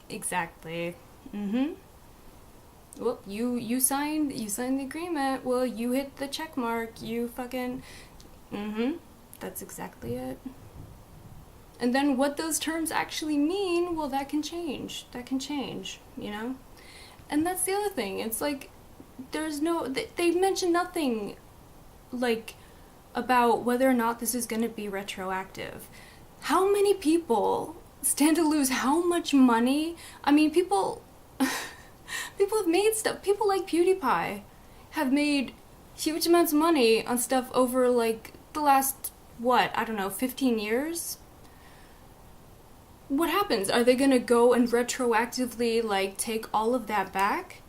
exactly. Mm-hmm. Well, you signed the agreement. Well, you hit the check mark. You fucking. Mm-hmm. That's exactly it. And then what those terms actually mean, well, that can change. That can change, you know? And that's the other thing. It's like, there's no. They mention nothing, like, about whether or not this is going to be retroactive. How many people stand to lose how much money? I mean, people. People have made stuff. People like PewDiePie have made huge amounts of money on stuff over, like, the last, what, I don't know, 15 years? What happens? Are they gonna go and retroactively, like, take all of that back?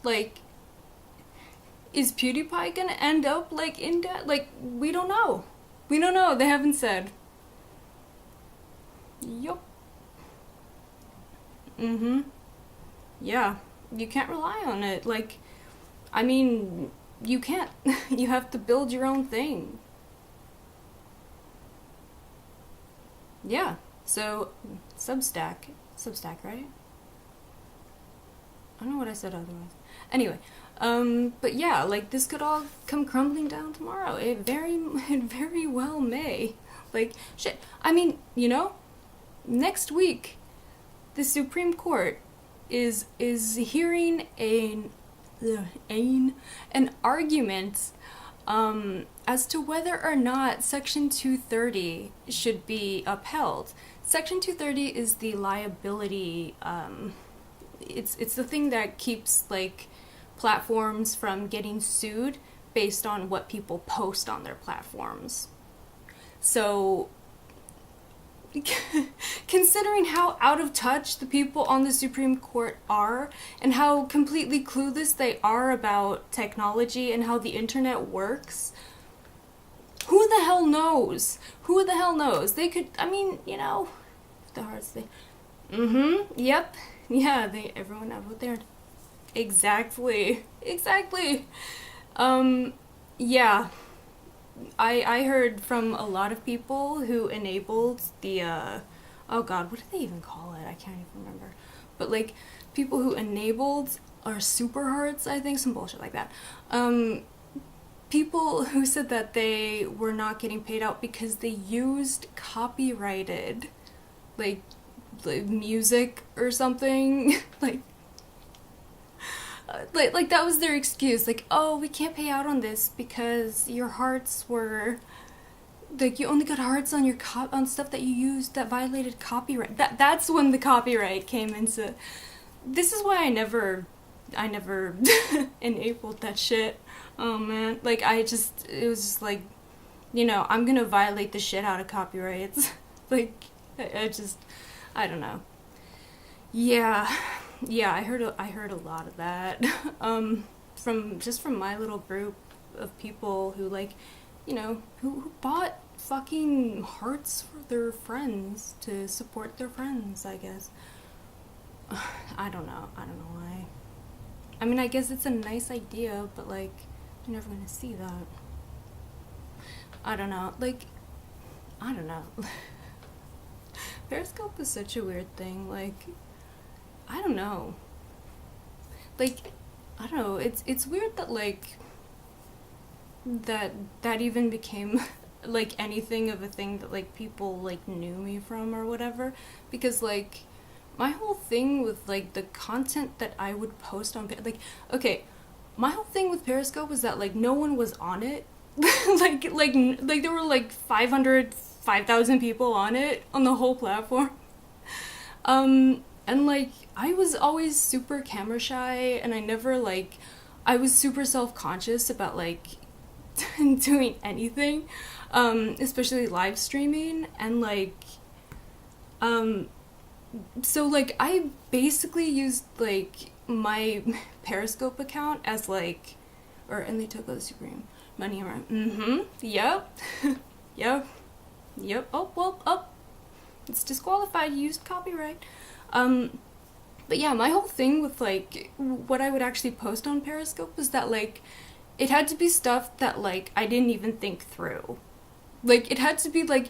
Like, is PewDiePie gonna end up, like, in debt? Like, we don't know. We don't know. They haven't said. Yup. Mm-hmm. Yeah. You can't rely on it. Like, I mean, you can't. You have to build your own thing. Yeah. So, Substack, right? I don't know what I said otherwise. Anyway, but yeah, like this could all come crumbling down tomorrow. It very well may. Like shit. I mean, you know, next week, the Supreme Court is hearing an argument as to whether or not Section 230 should be upheld. Section 230 is the liability. It's the thing that keeps like platforms from getting sued based on what people post on their platforms. So considering how out of touch the people on the Supreme Court are and how completely clueless they are about technology and how the internet works, who the hell knows? Who the hell knows? They could, I mean, you know, the hardest thing. Yep. Yeah, everyone out there. Exactly. Yeah. I heard from a lot of people who enabled the, oh god, what do they even call it? I can't even remember. But, like, people who enabled our super hearts, I think, some bullshit like that. People who said that they were not getting paid out because they used copyrighted, like music or something. Like that was their excuse, like, oh, we can't pay out on this because your hearts were, like, you only got hearts on your on stuff that you used that violated copyright. That's when the copyright came into. This is why I never enabled that shit. Oh man, like it was just like, you know, I'm gonna violate the shit out of copyrights. Like, I don't know. Yeah, I heard a lot of that, from my little group of people who, like, you know, who bought fucking hearts for their friends to support their friends, I guess. I don't know why. I mean, I guess it's a nice idea, but, like, you're never gonna see that. I don't know. Periscope is such a weird thing, like, I don't know. Like, I don't know, it's weird that, like, that even became, like, anything of a thing that, like, people, like, knew me from or whatever, because, like, my whole thing with, like, the content that I would post on, like, okay, my whole thing with Periscope was that, like, no one was on it. like there were, like, 5,000 people on it, on the whole platform. And, like, I was always super camera shy, and I was super self-conscious about, like, doing anything, especially live streaming, and, like, so, like, I basically used, like, my Periscope account as, like, and they took all the Supreme money around. Yep. Yep. Oh, it's disqualified, you used copyright. But yeah, my whole thing with, like, what I would actually post on Periscope was that, like, it had to be stuff that, like, I didn't even think through. Like, it had to be, like,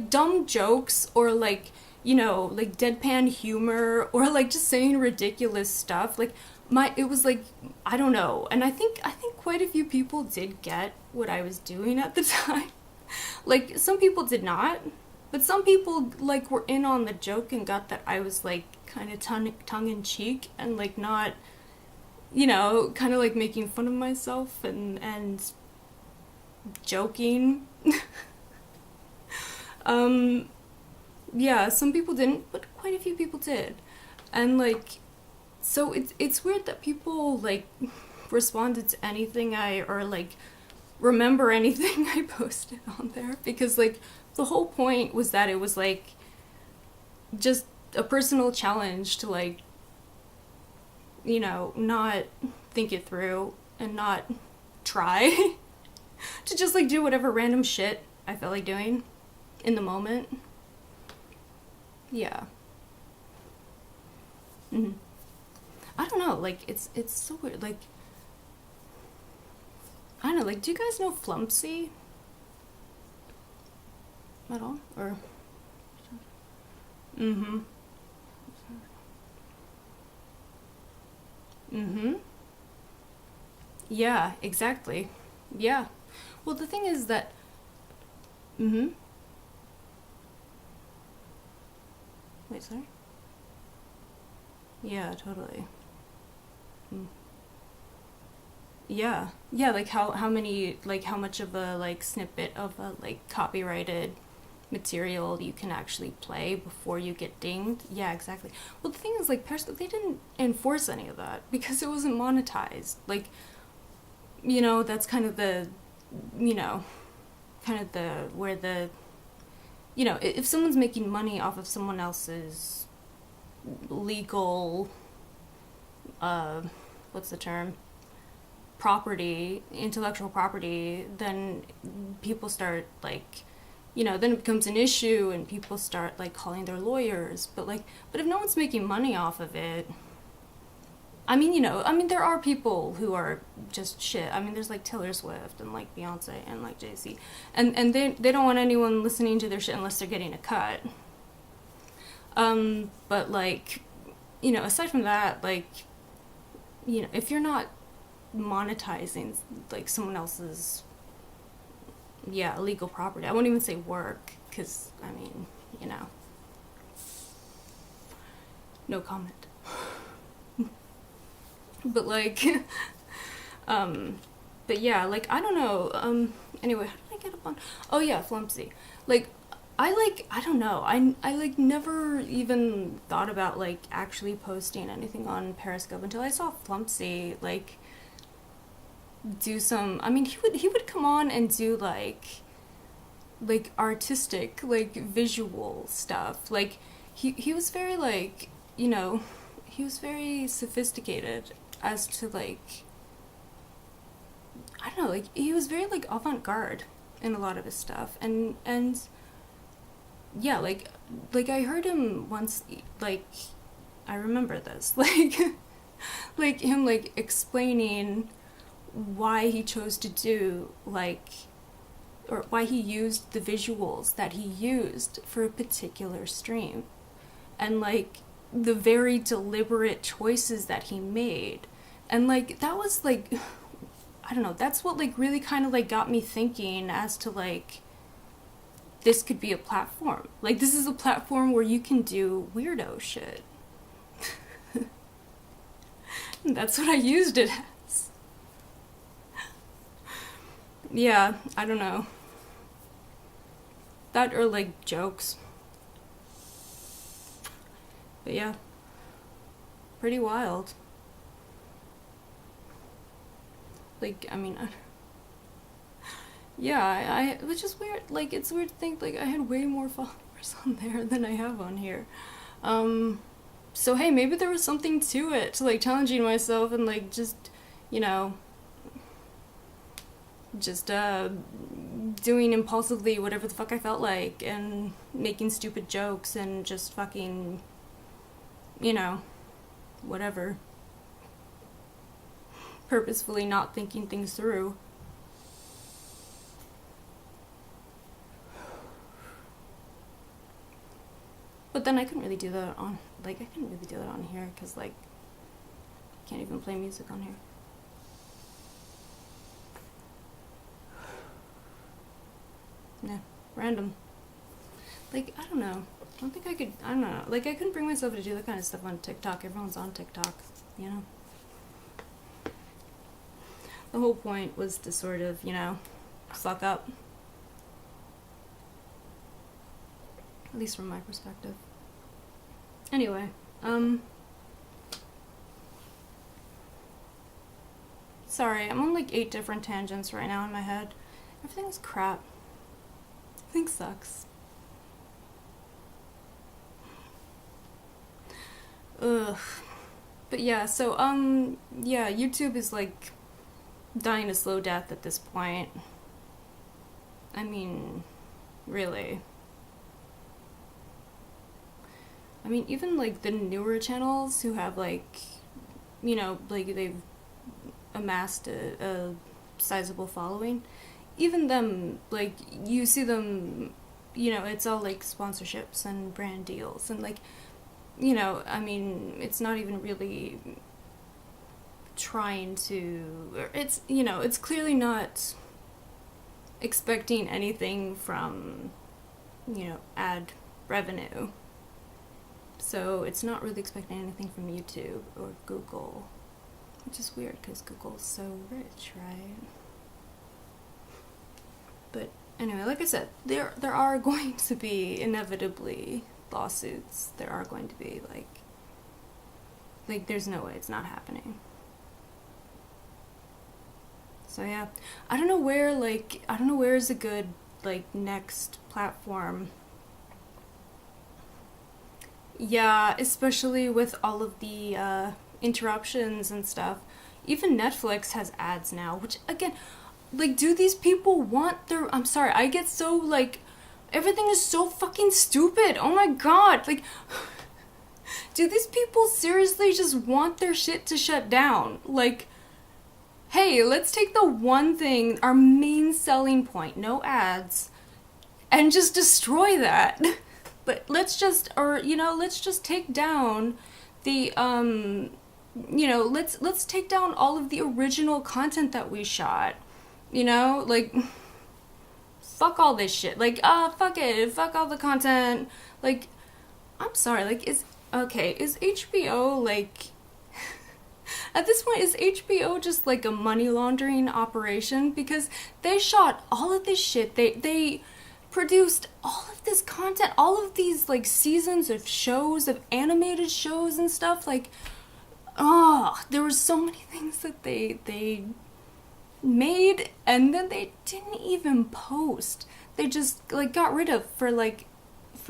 dumb jokes, or, like, you know, like, deadpan humor, or, like, just saying ridiculous stuff. Like, it was, like, I don't know. And I think quite a few people did get what I was doing at the time. Like, some people did not. But some people, like, were in on the joke and got that I was, like, kind of tongue-in-cheek and, like, not, you know, kind of, like, making fun of myself and joking. Yeah, some people didn't, but quite a few people did. And, like, so it's weird that people, like, responded to anything or, like, remember anything I posted on there, because, like, the whole point was that it was, like, just a personal challenge to, like, you know, not think it through and not try to just, like, do whatever random shit I felt like doing in the moment. Yeah. I don't know, like, it's so weird, like, I don't know, like, do you guys know Flumpsy? At all? Or... Mm-hmm. Yeah, exactly. Yeah. Well, the thing is that. Mm-hmm. Wait, sorry? Yeah, totally. Mm. Yeah. Yeah, like how many like how much of a like snippet of a like copyrighted material you can actually play before you get dinged. Yeah, exactly. Well, the thing is like they didn't enforce any of that because it wasn't monetized. Like, that's kind of you know, kind of the where the if someone's making money off of someone else's legal uh what's the term property, intellectual property, then people start like, then it becomes an issue and people start like calling their lawyers. But if no one's making money off of it, there are people who are just shit. I mean, there's like Taylor Swift and like Beyonce and like Jay-Z, and they don't want anyone listening to their shit unless they're getting a cut. But like, aside from that, like, if you're not monetizing like someone else's illegal property, I won't even say work because no comment. But like but yeah, like I don't know, anyway, how did I get up on, oh yeah, Flumpsy. Like I don't know, I like never even thought about like actually posting anything on Periscope until I saw Flumpsy like do some, he would come on and do like artistic like visual stuff. Like he was very like, he was very sophisticated as to like, I don't know, like he was very like avant-garde in a lot of his stuff. And yeah, like I heard him once, like I remember this like him like explaining why he chose to do like, or why he used the visuals that he used for a particular stream, and like the very deliberate choices that he made. And like that was like, I don't know, that's what like really kind of like got me thinking as to like, this could be a platform. Like this is a platform where you can do weirdo shit. And that's what I used it as. Yeah, I don't know. That or like jokes. But yeah, pretty wild. Like, yeah, it was just weird. Like, it's weird to think, like, I had way more followers on there than I have on here. So hey, maybe there was something to it, to, like, challenging myself and, like, just, you know, just, doing impulsively whatever the fuck I felt like, and making stupid jokes, and just fucking, whatever. Purposefully not thinking things through. But then I couldn't really do that on, here, because, like, I can't even play music on here. Yeah, random. Like, I don't know. I don't think I could, I don't know. Like, I couldn't bring myself to do that kind of stuff on TikTok. Everyone's on TikTok, you know? The whole point was to sort of, fuck up. At least from my perspective. Anyway, sorry, I'm on like 8 different tangents right now in my head. Everything's crap. Everything sucks. Ugh. But yeah, so, yeah, YouTube is like dying a slow death at this point. I mean, really. I mean, even like the newer channels who have like, like they've amassed a sizable following, even them, like, you see them, it's all like sponsorships and brand deals, and like, I mean, it's not even really trying to, it's, you know, it's clearly not expecting anything from, you know, ad revenue. So it's not really expecting anything from YouTube or Google, which is weird because Google's so rich, right? But anyway, like I said, there are going to be inevitably lawsuits. There are going to be like there's no way it's not happening. So yeah, I don't know where is a good like next platform. Yeah, especially with all of the interruptions and stuff. Even Netflix has ads now, which again, like, do these people want their, I'm sorry, I get so like, everything is so fucking stupid. Oh my god, like, do these people seriously just want their shit to shut down? Like, hey, let's take the one thing, our main selling point, no ads, and just destroy that. But let's just take down the, let's take down all of the original content that we shot. You know, like, fuck all this shit. Like, fuck it, fuck all the content. Like, I'm sorry, like, is HBO, like, at this point, is HBO just, like, a money laundering operation? Because they shot all of this shit, they produced all of this content, all of these, like, seasons of shows, of animated shows and stuff, like, there were so many things that they made, and then they didn't even post. They just, like, got rid of for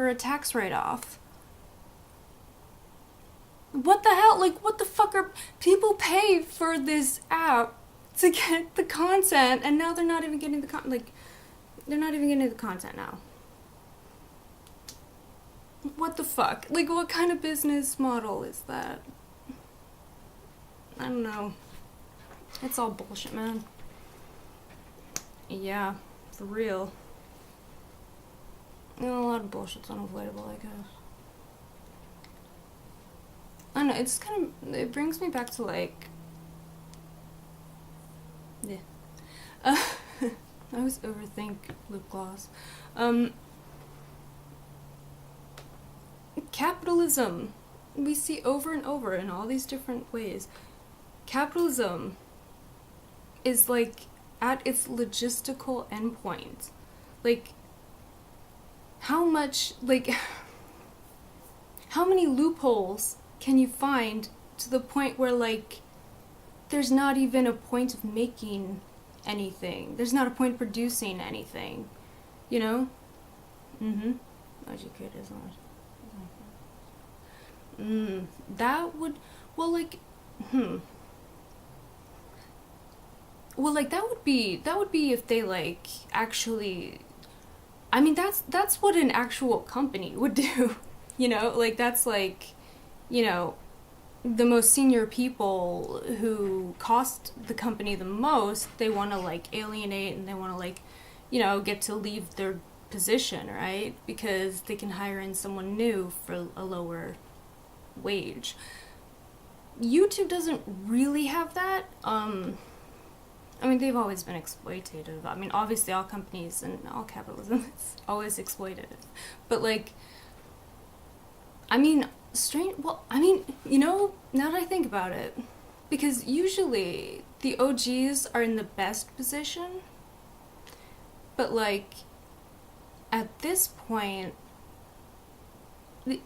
a tax write-off. What the hell? Like, what the fuck are people pay for this app to get the content, and now they're not even getting the they're not even getting the content now. What the fuck? Like, what kind of business model is that? I don't know. It's all bullshit, man. Yeah, for real. You know, a lot of bullshit's unavoidable, I guess. I don't know, it's kind of, it brings me back to, like, yeah. I always overthink lip gloss. Capitalism. We see over and over in all these different ways. Capitalism is, like, at its logistical endpoint. Like, how many loopholes can you find to the point where, like, there's not even a point of making anything. There's not a point of producing anything. You know? That would, well, like, well, like, that would be if they, like, actually, I mean, that's what an actual company would do, you know? Like, that's, like, you know, the most senior people who cost the company the most, they want to, like, alienate, and they want to, like, you know, get to leave their position, right? Because they can hire in someone new for a lower wage. YouTube doesn't really have that. I mean, they've always been exploitative. I mean, obviously all companies and all capitalism is always exploitative. But, like, I mean, you know, now that I think about it, because usually the OGs are in the best position, but, like, at this point,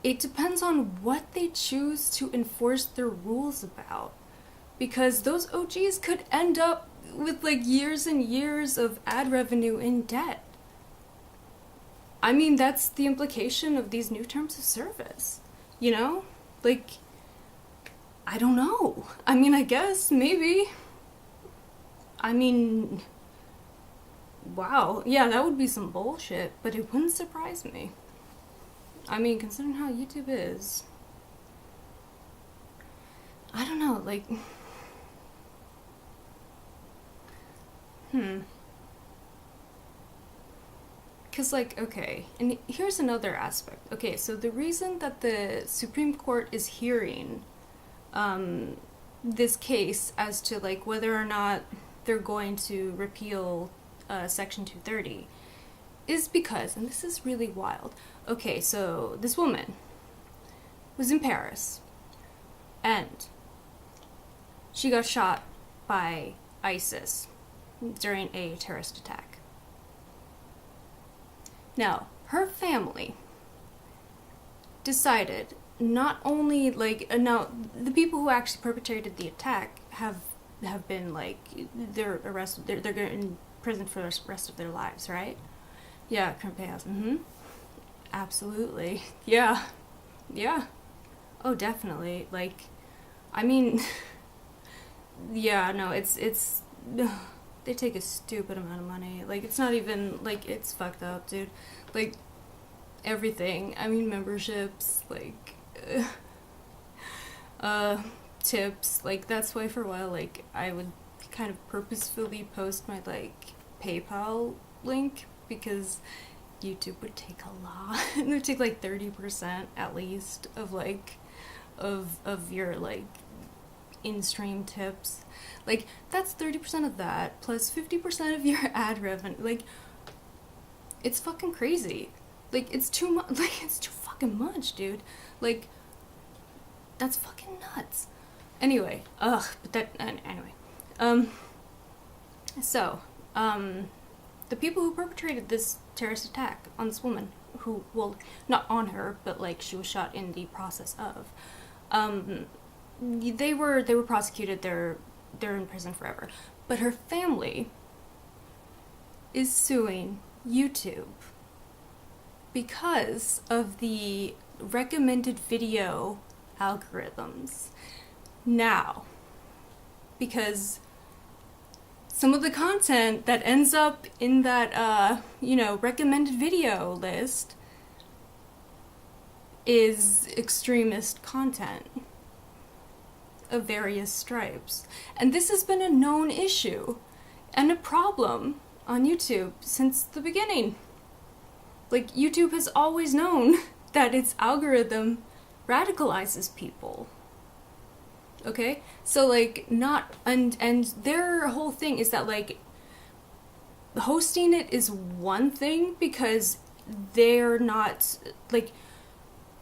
it depends on what they choose to enforce their rules about. Because those OGs could end up with, like, years and years of ad revenue in debt. I mean, that's the implication of these new terms of service. You know? Like, I don't know. I mean, I guess, maybe. I mean, wow. Yeah, that would be some bullshit, but it wouldn't surprise me. I mean, considering how YouTube is, I don't know, like, because, like, okay, and here's another aspect. Okay, so the reason that the Supreme Court is hearing this case as to like whether or not they're going to repeal Section 230 is because, and this is really wild. Okay, so this woman was in Paris and she got shot by ISIS during a terrorist attack. Now, her family decided not only like now the people who actually perpetrated the attack have been like they're arrested, they're in prison for the rest of their lives, right? Yeah, current payouts. Absolutely. Yeah. Oh, definitely. Like, I mean, yeah, no, it's they take a stupid amount of money. Like, it's not even like it's fucked up, dude. Like, everything. I mean, memberships, like tips. Like, that's why for a while, like, I would kind of purposefully post my like PayPal link because YouTube would take a lot. It would take like 30% at least of like of your like in-stream tips. Like, that's 30% of that plus 50% of your ad revenue. Like, it's fucking crazy. Like, it's too much. Like, it's too fucking much, dude. Like, that's fucking nuts. Anyway, so, the people who perpetrated this terrorist attack on this woman, who, well, not on her, but like she was shot in the process of, they were prosecuted. They're in prison forever. But her family is suing YouTube because of the recommended video algorithms. Now, because some of the content that ends up in that, recommended video list is extremist content of various stripes. And this has been a known issue and a problem on YouTube since the beginning. Like, YouTube has always known that its algorithm radicalizes people. Okay? So, like, and their whole thing is that, like, hosting it is one thing because they're not, like,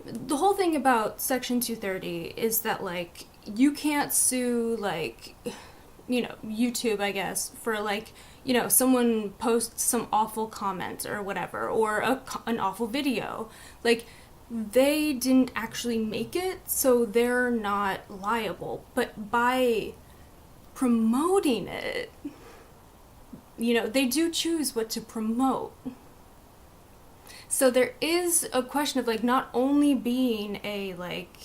the whole thing about Section 230 is that, like, you can't sue, like, YouTube, I guess, for, like, someone posts some awful comment or whatever, or an awful video. Like, they didn't actually make it, so they're not liable. But by promoting it, they do choose what to promote. So there is a question of, like, not only being a, like,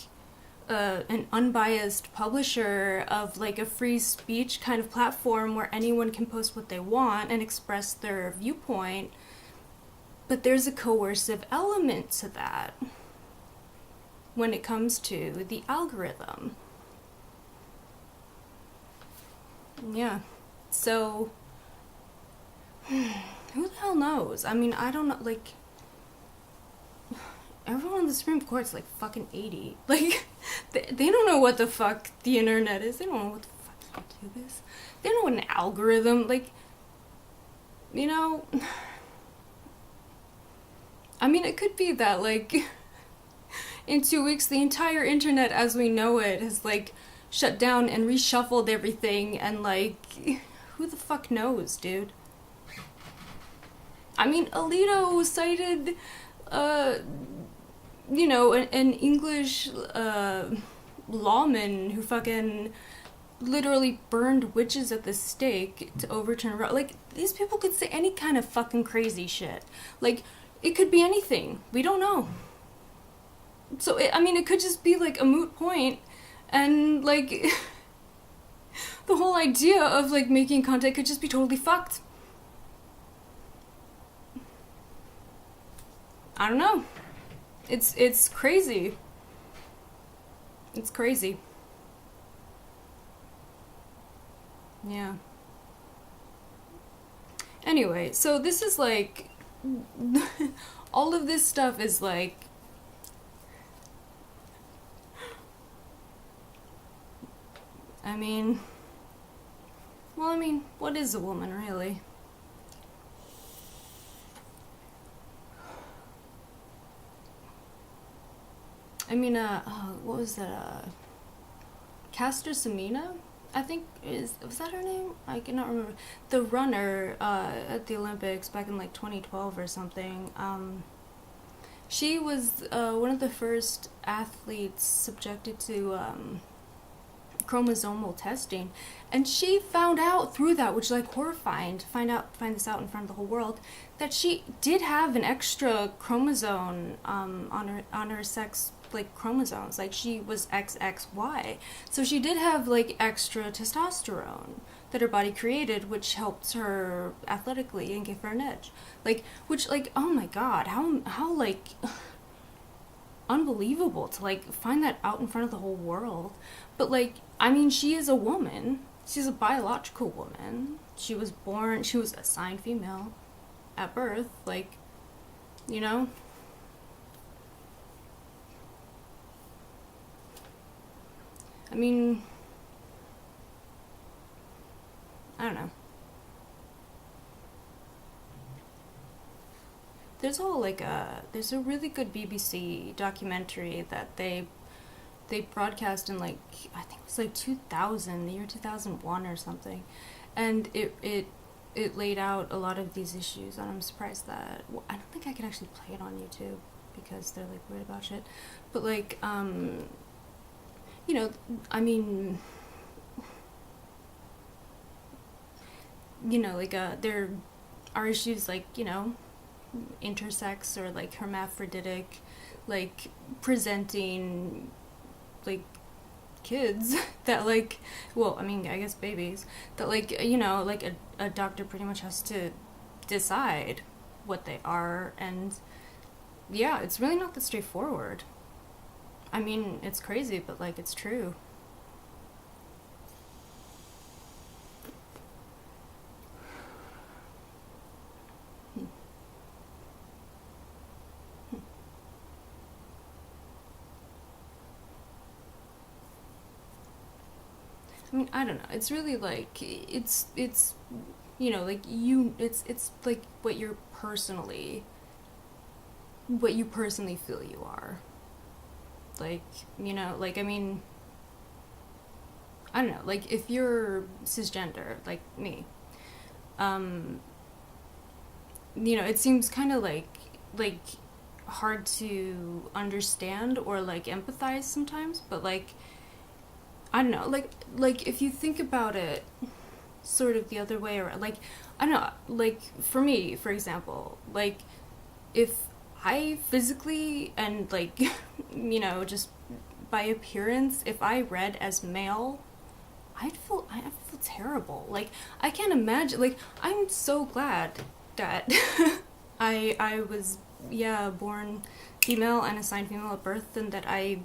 an unbiased publisher of, like, a free speech kind of platform where anyone can post what they want and express their viewpoint, but there's a coercive element to that when it comes to the algorithm. Yeah. So, who the hell knows? I mean, I don't know, like, everyone on the Supreme Court's like fucking 80. Like, they don't know what the fuck the internet is. They don't know what the fuck how to do this. They don't know what an algorithm, like, I mean, it could be that, like, in 2 weeks, the entire internet as we know it has, like, shut down and reshuffled everything, and, like, who the fuck knows, dude? I mean, Alito cited, an English, lawman who fucking literally burned witches at the stake to overturn Roe. Like, these people could say any kind of fucking crazy shit. Like, it could be anything. We don't know. So, it could just be, like, a moot point, and, like, the whole idea of, like, making content could just be totally fucked. I don't know. It's crazy. It's crazy. Yeah. Anyway, so this is, like, all of this stuff is, like, mean, well, I mean, what is a woman, really? I mean, what was that, Caster Semenya, I think, was that her name? I cannot remember. The runner, at the Olympics back in, like, 2012 or something, she was, one of the first athletes subjected to, chromosomal testing, and she found out through that, which is like horrifying to find this out in front of the whole world, that she did have an extra chromosome on her sex, like, chromosomes, like she was XXY, so she did have like extra testosterone that her body created, which helped her athletically and gave her an edge, like, which, like, oh my god, how like unbelievable to, like, find that out in front of the whole world. But, like, I mean, she is a woman. She's a biological woman. She was assigned female at birth, like, you know? I mean, I don't know. There's there's a really good BBC documentary that they broadcast in, like, I think it was like 2000, the year 2001 or something, and it laid out a lot of these issues, and I'm surprised that, well, I don't think I could actually play it on YouTube because they're, like, weird about shit, but, like, you know, I mean, you know, like, there are issues like, you know, intersex or, like, hermaphroditic, like, presenting, like, kids that, like, well, I mean, I guess babies, that, like, you know, like, a doctor pretty much has to decide what they are, and yeah, it's really not that straightforward. I mean, it's crazy, but, like, it's true. I mean, I don't know. It's really like it's you know, like, it's like what you personally feel you are. Like, you know, like, I mean, I don't know. Like, if you're cisgender like me, um you know, it seems kind of like hard to understand or, like, empathize sometimes, but, like, I don't know, like if you think about it sort of the other way around, like, I don't know, like, for me, for example, like, if I physically and, like, you know, just by appearance, if I read as male, I'd feel terrible. Like, I can't imagine, like, I'm so glad that I was, yeah, born female and assigned female at birth, and that I,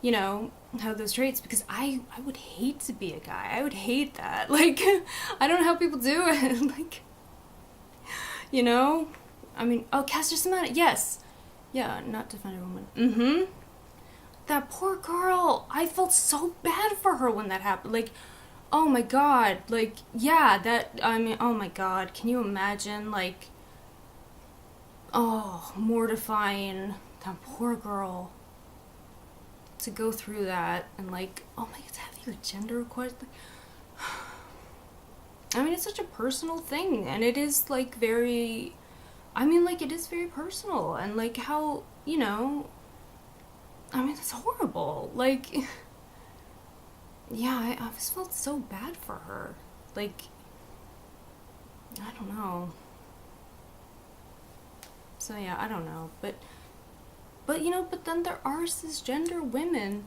you know, have those traits, because I would hate to be a guy. I would hate that. Like, I don't know how people do it. Like, you know? I mean, oh, Caster Semenya, yes. Yeah, not defend a woman. Mm-hmm. That poor girl. I felt so bad for her when that happened. Like, oh my god. Like, yeah, that, I mean, oh my god. Can you imagine, like, oh, mortifying. That poor girl. To go through that, and, like, oh my god, to have your gender required. I mean, it's such a personal thing, and it is, like, very, I mean, like, it is very personal, and, like, how, you know, I mean, it's horrible. Like, yeah, I always felt so bad for her. Like, I don't know. So, yeah, I don't know, but, you know, but then there are cisgender women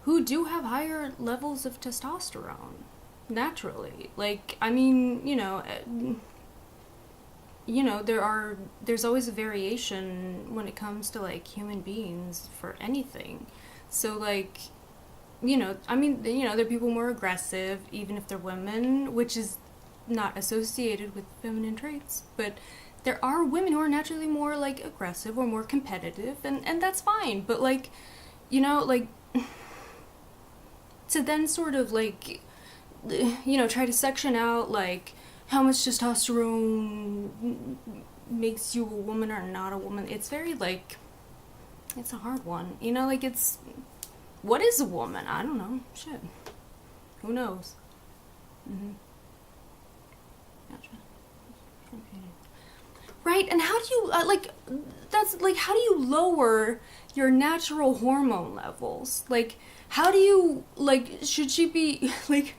who do have higher levels of testosterone, naturally. Like, I mean, you know, there's always a variation when it comes to, like, human beings for anything. So, like, you know, I mean, you know, there are people more aggressive, even if they're women, which is not associated with feminine traits, but there are women who are naturally more, like, aggressive or more competitive, and that's fine, but, like, you know, like, to then sort of, like, try to section out like how much testosterone makes you a woman or not a woman. It's very like, it's a hard one. Like it's, what is a woman? I don't know. Shit. Who knows? Mm-hmm. Gotcha. Right, and how do you, how do you lower your natural hormone levels? Like, how do you, should she be, does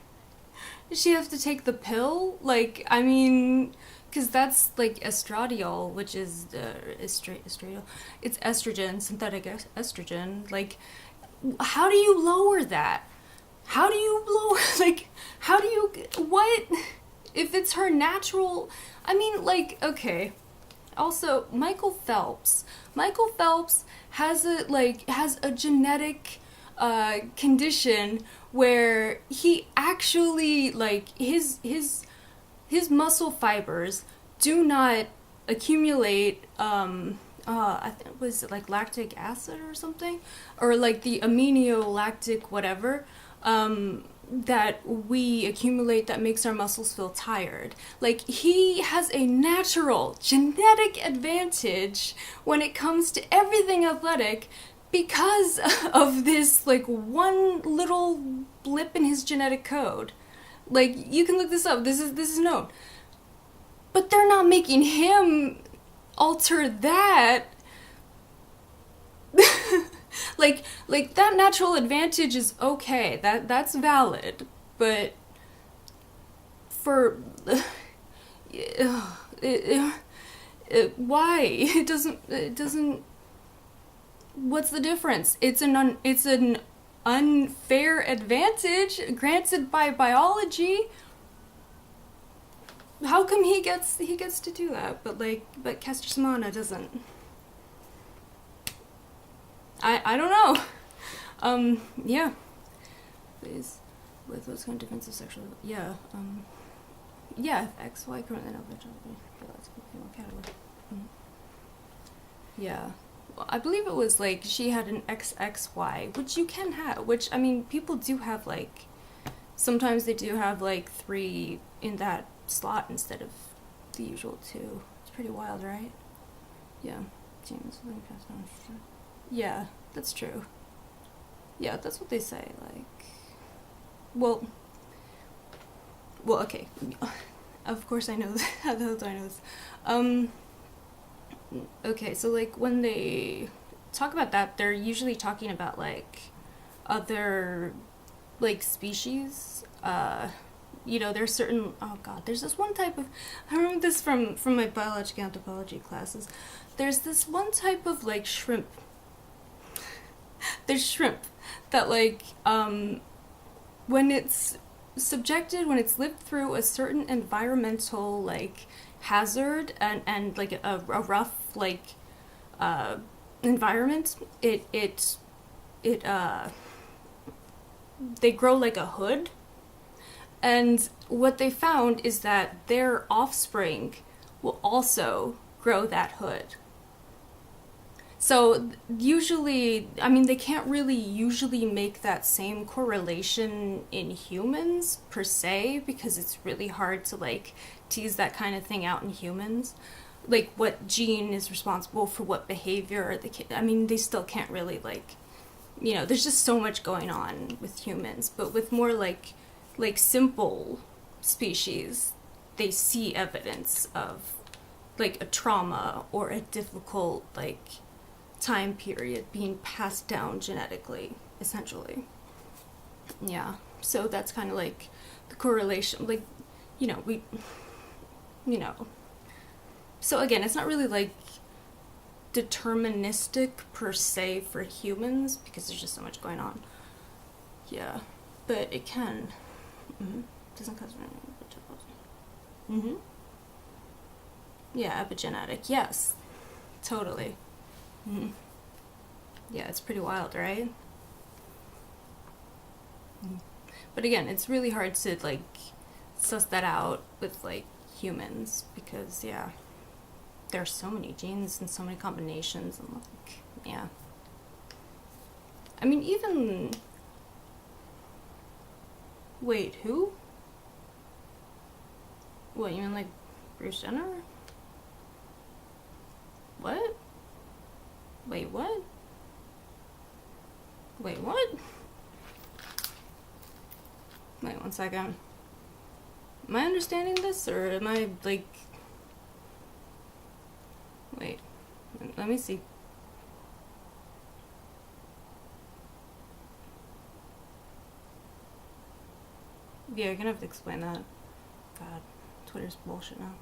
she have to take the pill? I mean, because that's, estradiol, which is, estradiol, it's estrogen, synthetic estrogen. How do you lower that? How do you lower, what? If it's her natural, I mean, okay. Also, Michael Phelps has a genetic condition where he actually his muscle fibers do not accumulate I think was it lactic acid or something, or the aminolactic whatever that we accumulate that makes our muscles feel tired. He has a natural genetic advantage when it comes to everything athletic because of this one little blip in his genetic code. You can look this up. This is known. But they're not making him alter that. That natural advantage is okay. That's valid. But for why? It doesn't what's the difference? It's an unfair advantage granted by biology. How come he gets to do that, but Caster Semenya doesn't? I don't know. Yeah. Please, with those kind of differences sexually, yeah. Yeah, if XY currently not yeah. Well, I believe it was she had an XXY, which you can have, which, I mean, people do have sometimes they do have 3 in that slot instead of the usual 2. It's pretty wild, right? Yeah. James, yeah, that's true. Yeah, that's what they say, well, okay. Of course I know this. How the hell do I know this? Okay, so, when they talk about that, they're usually talking about, other, species. There's certain, oh god, there's this one type of, I remember this from my biological anthropology classes. There's this one type of, shrimp. There's shrimp that, when it's lived through a certain environmental, hazard and a rough, environment, they grow like a hood. And what they found is that their offspring will also grow that hood. So usually, I mean, they can't really usually make that same correlation in humans per se, because it's really hard to tease that kind of thing out in humans. What gene is responsible for what behavior, I mean, they still can't really there's just so much going on with humans. But with more simple species, they see evidence of a trauma or a difficult time period being passed down genetically, essentially. Yeah, so that's kind of the correlation, so again, it's not really deterministic per se for humans, because there's just so much going on. Yeah, but it can. Doesn't cause yeah, epigenetic, yes, totally. Yeah, it's pretty wild, right? But again, it's really hard to suss that out with humans, because yeah, there are so many genes and so many combinations, and yeah. I mean, even wait, who? What, you mean like Bruce Jenner? What? Wait, what? Wait, what? Wait 1 second. Am I understanding this, or am I, like... Wait. Let me see. Yeah, you're gonna have to explain that. God, Twitter's bullshit now.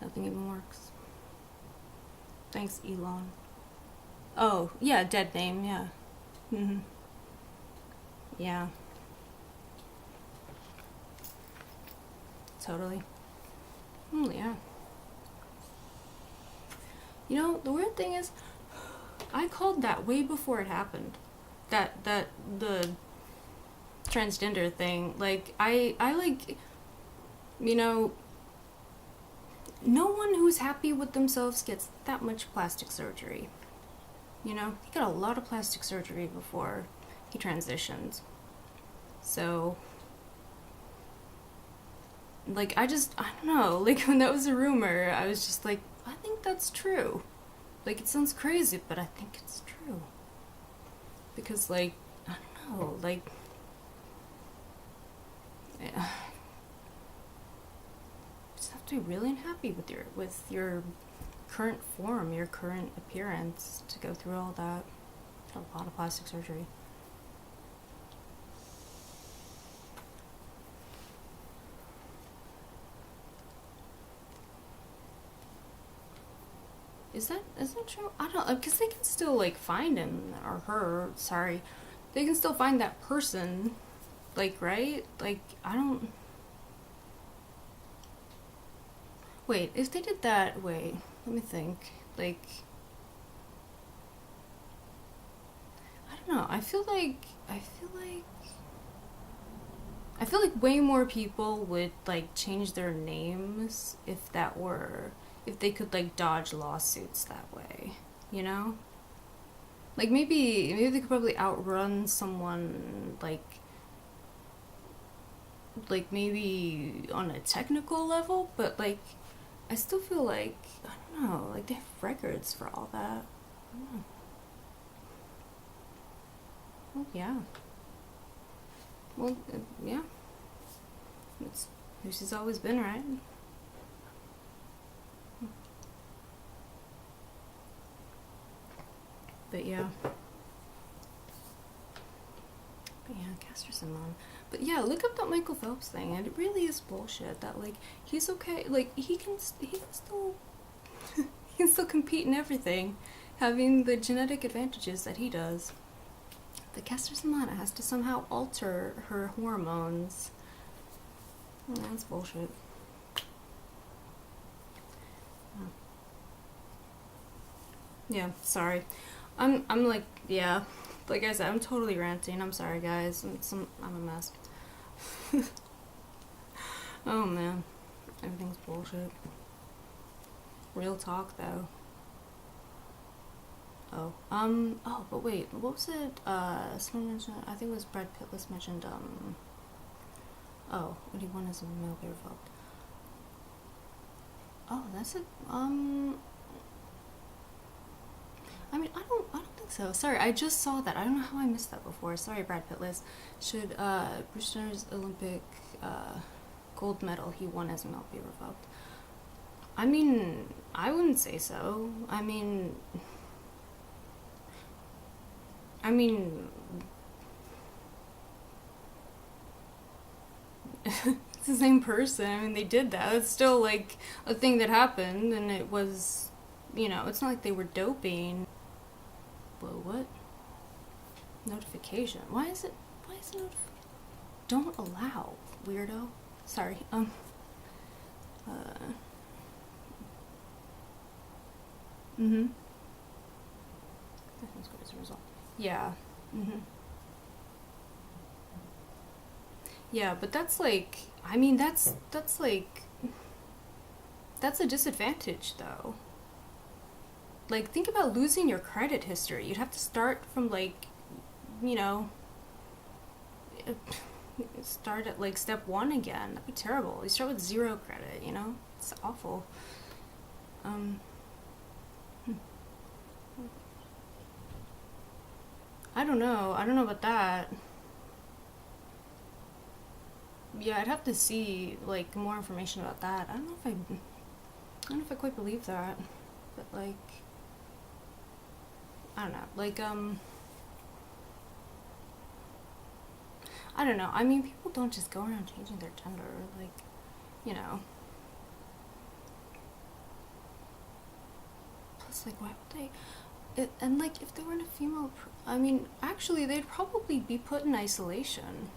Nothing even works. Thanks, Elon. Oh, yeah, dead name, yeah. Mm-hmm. Yeah. Totally. Yeah. You know, the weird thing is, I called that way before it happened. The transgender thing. Like, I like, you know, no one who's happy with themselves gets that much plastic surgery. You know, he got a lot of plastic surgery before he transitioned. So, like, I don't know, like, when that was a rumor, I was just like, I think that's true. Like, it sounds crazy, but I think it's true. Because, like, I don't know, like, yeah. You just have to be really unhappy with your current form, your current appearance, to go through all that. A lot of plastic surgery. Is that true? I don't, because they can still, like, find him, or her, sorry. They can still find that person, like, right? Like, I don't... Wait, if they did that, wait, let me think. Like, I don't know, I feel like way more people would, like, change their names if they could, like, dodge lawsuits that way, you know? Like, maybe they could probably outrun someone, like maybe on a technical level, but, like, I still feel like, I don't know, like, they have records for all that. I don't know. Well, yeah. Well, yeah. It's who she's always been, right? But yeah. Caster Semenya. But yeah, look up that Michael Phelps thing, and it really is bullshit. That, like, he's okay, like, he can still he can still compete in everything, having the genetic advantages that he does. The Caster Semenya has to somehow alter her hormones. That's bullshit. Yeah, sorry. I'm like, yeah. Like I said, I'm totally ranting. I'm sorry, guys. I'm a mess. Oh man, everything's bullshit. Real talk, though. But wait, what was it? Someone mentioned, I think it was Brad Pitt was mentioned, what he won as a male beer vote. Oh, that's it. I mean, I don't think so. Sorry, I just saw that. I don't know how I missed that before. Sorry, Brad Pitt Liz. Should, Bruce Jenner's Olympic, gold medal he won as a male be revoked? I mean, I wouldn't say so. I mean, it's the same person. I mean, they did that. It's still, like, a thing that happened, and it was, you know, it's not like they were doping. Whoa, what? Notification. Why is it notification? Don't allow, weirdo. Sorry, mm-hmm. That was good as a result. Yeah. Mm-hmm. Yeah, but that's like, I mean, that's like, that's a disadvantage, though. Like, think about losing your credit history. You'd have to start from, like, you know, start at like step one again. That'd be terrible. You start with 0 credit, you know? It's awful. Hmm. I don't know. I don't know about that. Yeah, I'd have to see like more information about that. I don't know if I quite believe that. But like I don't know. Like I don't know. I mean, people don't just go around changing their gender, like, you know. Plus, like, why would they? And like, if they were in a female, I mean, actually, they'd probably be put in isolation.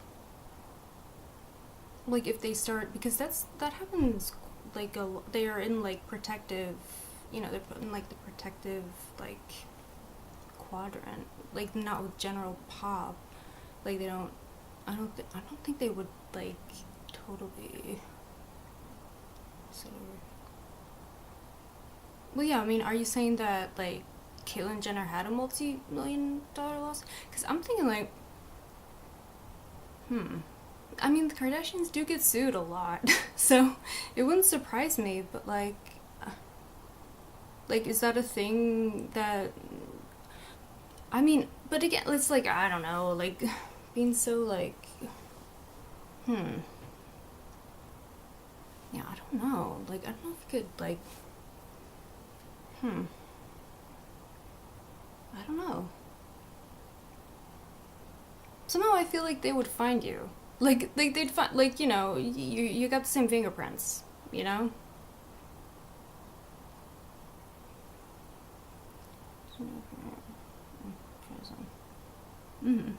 Like, if they start, because that happens. Like, they are in like protective, you know, they're put in like the protective like quadrant, like not with general pop. Like they don't. I don't think they would like totally sort of. Well, yeah. I mean, are you saying that like Caitlyn Jenner had a multi-million-dollar loss? Because I'm thinking like, I mean, the Kardashians do get sued a lot, so it wouldn't surprise me. But like, is that a thing that? I mean, but again, it's like I don't know, like being so like, yeah, I don't know. Like, I don't know if you could like, I don't know. Somehow I feel like they would find you. Like they'd find, like, you know, you got the same fingerprints, you know? Mm-hmm.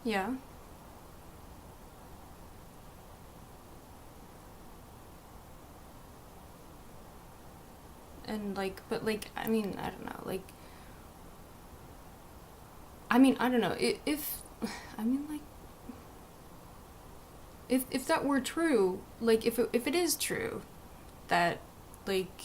Yeah. And like, but like, I mean, I don't know. Like, I mean, I don't know. If I mean, like, if that were true, like, if it is true that like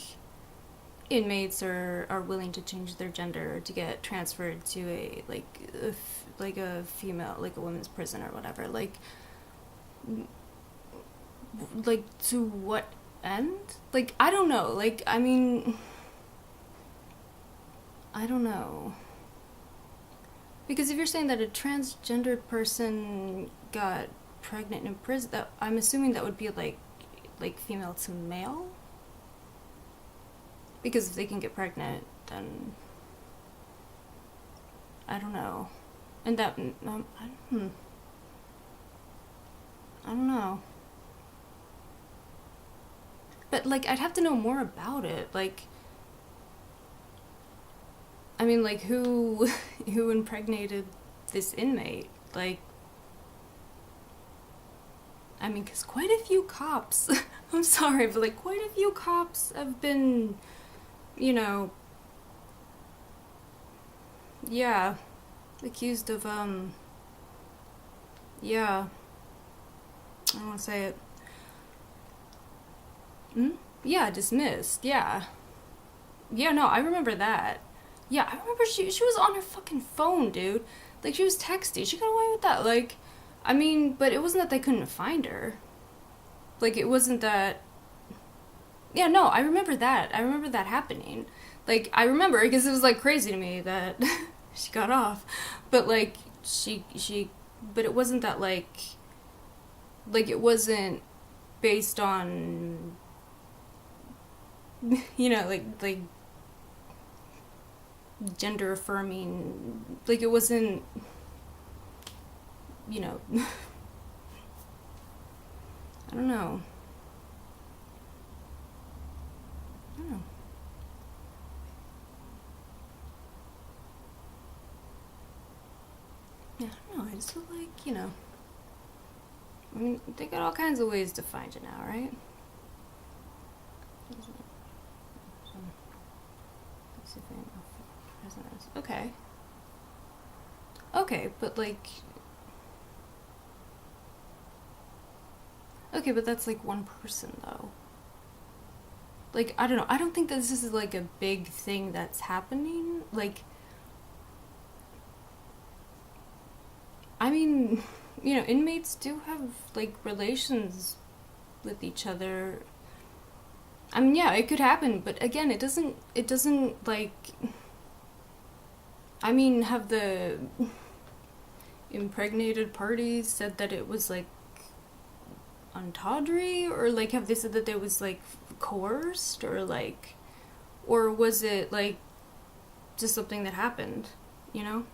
inmates are willing to change their gender to get transferred to a like a female, like a women's prison or whatever, like to what end? Like, I don't know. Like, I mean, I don't know. Because if you're saying that a transgendered person got pregnant in prison, that I'm assuming that would be like female to male. Because if they can get pregnant, then I don't know. And that I don't know. But like, I'd have to know more about it. Like, I mean, like, who who impregnated this inmate? Like, I mean, because quite a few cops, I'm sorry, but like, quite a few cops have been, you know, yeah, accused of, yeah, I don't want to say it. Yeah, dismissed, yeah. Yeah, no, I remember that. Yeah, I remember she was on her fucking phone, dude. Like, she was texting. She got away with that. Like, I mean, but it wasn't that they couldn't find her. Like, it wasn't that. Yeah, no, I remember that. I remember that happening. Like, I remember because it was like crazy to me that she got off. But like, but it wasn't that like it wasn't based on, you know, like gender affirming, like it wasn't, you know. I don't know. I don't know. Yeah, I don't know. I just feel like, you know, I mean, they got all kinds of ways to find you now, right? Okay. Okay, but like, okay, but that's like one person though. Like, I don't know. I don't think that this is like a big thing that's happening. Like, mean, inmates do have, like, relations with each other. I mean, yeah, it could happen, but again, it doesn't, like, I mean, have the impregnated parties said that it was, like, on tawdry, or, like, have they said that it was, like, coerced, or, like, or was it, like, just something that happened, you know?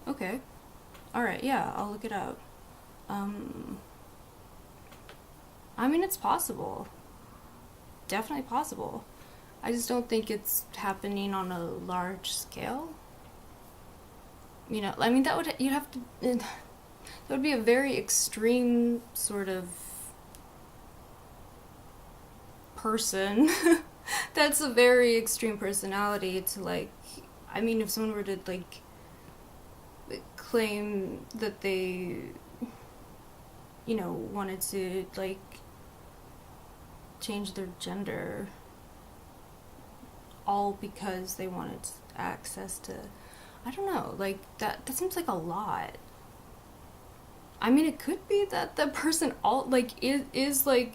Okay. Alright, yeah, I'll look it up. I mean, it's possible. Definitely possible. I just don't think it's happening on a large scale. I mean, that would be a very extreme sort of person. That's a very extreme personality to, like, I mean, if someone were to, like, claim that they, wanted to, like, change their gender all because they wanted access to, I don't know, like, that seems like a lot. I mean, it could be that the person is like,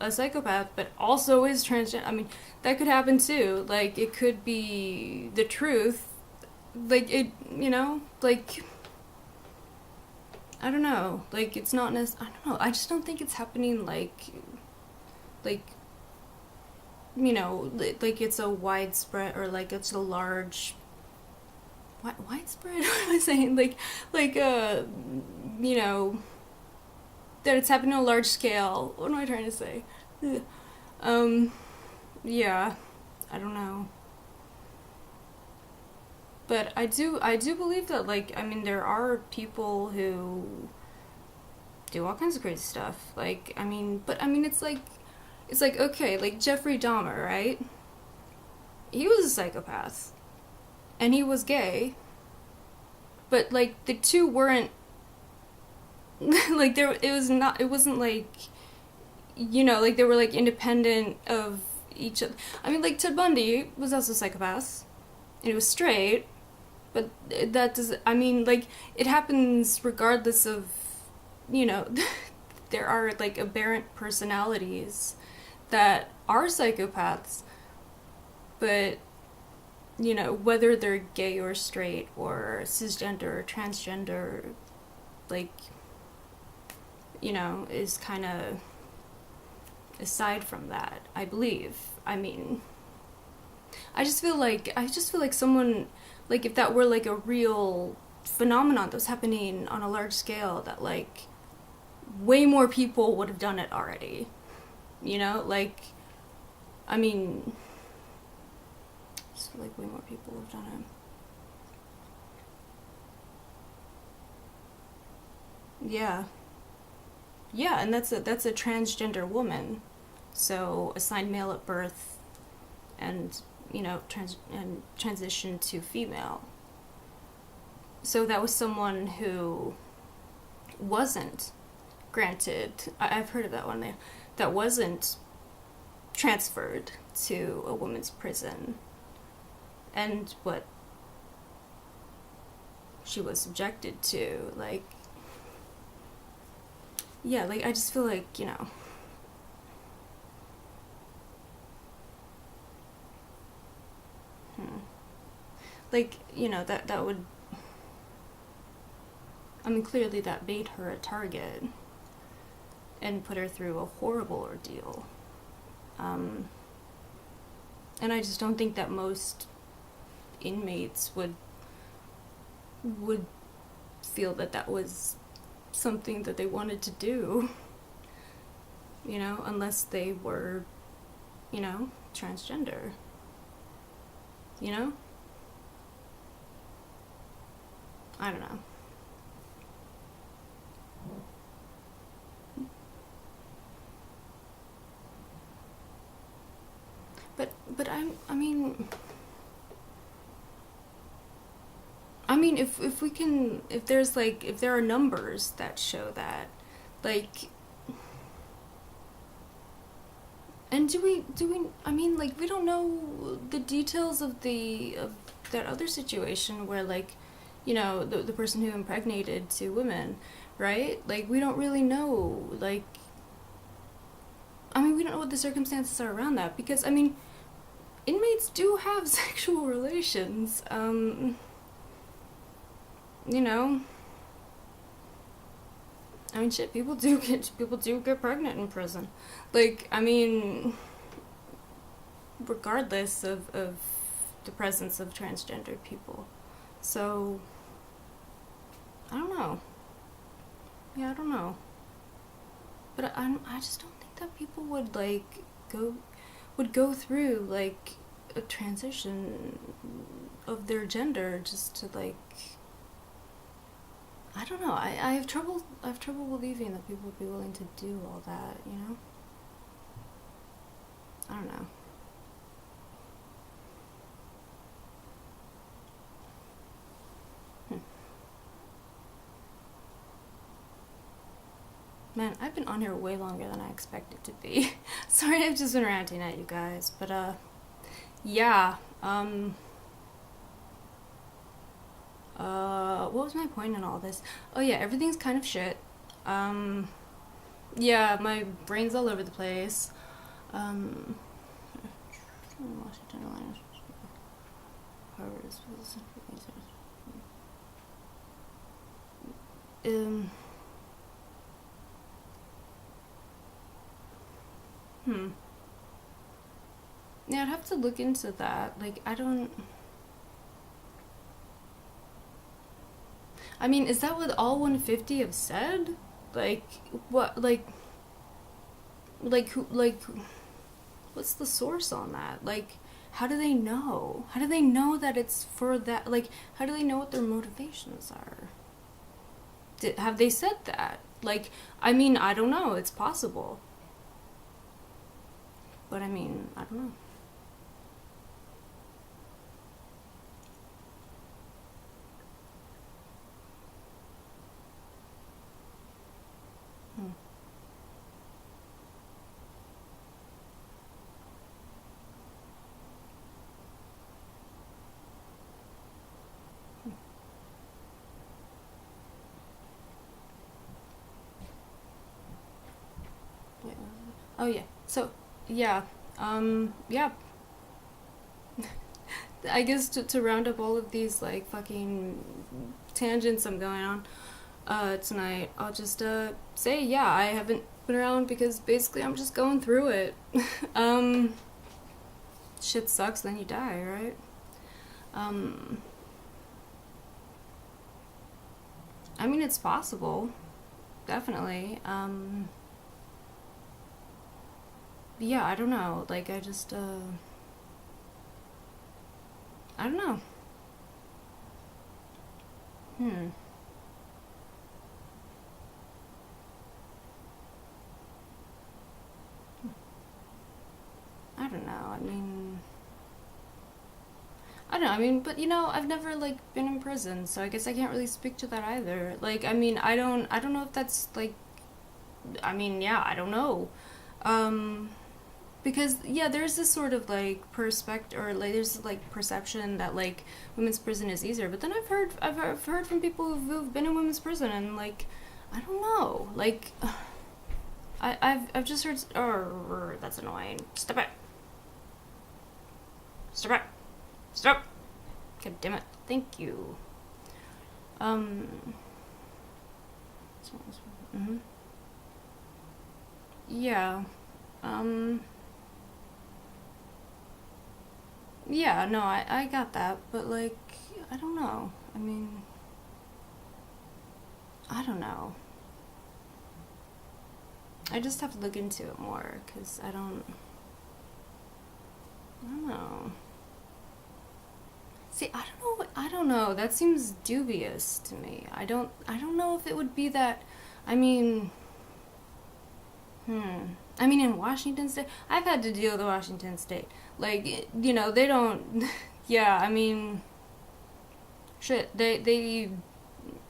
a psychopath, but also is transgender. I mean, that could happen too. Like, it could be the truth. Like, like, I don't know. Like, it's not I don't know. I just don't think it's happening, like, like it's a widespread, or, like, it's a large, widespread? What am I saying? That it's happening on a large scale. What am I trying to say? Yeah, I don't know. But I do believe that, like, I mean, there are people who do all kinds of crazy stuff. Like, I mean, it's like, okay, like, Jeffrey Dahmer, right? He was a psychopath. And he was gay. But, like, the two weren't, like, it wasn't, like, like, they were, like, independent of each other. I mean, like, Ted Bundy was also a psychopath. And he was straight. But that does, I mean, like, it happens regardless of, there are, like, aberrant personalities that are psychopaths, but, whether they're gay or straight or cisgender or transgender, like, is kind of aside from that, I believe. I mean, I just feel like someone, like, if that were, like, a real phenomenon that was happening on a large scale, that, like, way more people would have done it already. Like, I mean, just feel like way more people have done it. Yeah. Yeah, and that's a transgender woman. So, assigned male at birth, and transition to female. So that was someone who wasn't granted, I've heard of that one there, that wasn't transferred to a women's prison, and what she was subjected to, like, yeah, like, I just feel like, like, that would, I mean, clearly that made her a target and put her through a horrible ordeal. And I just don't think that most inmates would feel that was something that they wanted to do, unless they were, transgender, I don't know. But I mean, if we can, if there are numbers that show that, like, and do we, I mean, like, we don't know the details of that other situation where, like, you know, the person who impregnated two women, right? Like, we don't really know, like, I mean, we don't know what the circumstances are around that, because, I mean, inmates do have sexual relations, you know, I mean, shit, people do get pregnant in prison. Like, I mean, regardless of the presence of transgendered people. So, I don't know. Yeah, I don't know. But I just don't think that people would, like, go through, like, a transition of their gender just to, like, I don't know. I have trouble believing that people would be willing to do all that, you know? I don't know. Man, I've been on here way longer than I expected to be. Sorry, I've just been ranting at you guys, but yeah, what was my point in all this? Oh yeah, everything's kind of shit. Yeah, my brain's all over the place. Washington, Harvard is yeah, I'd have to look into that. Like, I mean, is that what all 150 have said? Like, what, like, what's the source on that? Like, how do they know? How do they know that it's for that? Like, how do they know what their motivations are? Have they said that? Like, I mean, I don't know. It's possible. But I mean, I don't know. Wait, oh yeah. So, yeah. Yeah. I guess to round up all of these, like, fucking tangents I'm going on tonight, I'll just say, yeah, I haven't been around because basically I'm just going through it. Shit sucks, then you die, right? I mean, it's possible. Definitely. Yeah, I don't know. Like, I just, I don't know. I don't know. I mean, I don't know. I mean, but you know, I've never, like, been in prison, so I guess I can't really speak to that either. Like, I mean, I don't know if that's, like, I mean, yeah, I don't know. Because yeah, there's this sort of, like, perspective, or, like, there's, like, perception that, like, women's prison is easier. But then I've heard from people who've been in women's prison, and, like, I don't know. Like, I've just heard. Oh, that's annoying. Stop it. Stop it. Stop. God damn it. Thank you. Yeah. Yeah, no, I got that, but, like, I don't know. I mean, I don't know. I just have to look into it more, because I don't know. See, I don't know. That seems dubious to me. I don't know if it would be that, I mean, I mean, in Washington State, I've had to deal with Washington State. Like, you know, they don't, yeah, I mean, shit, they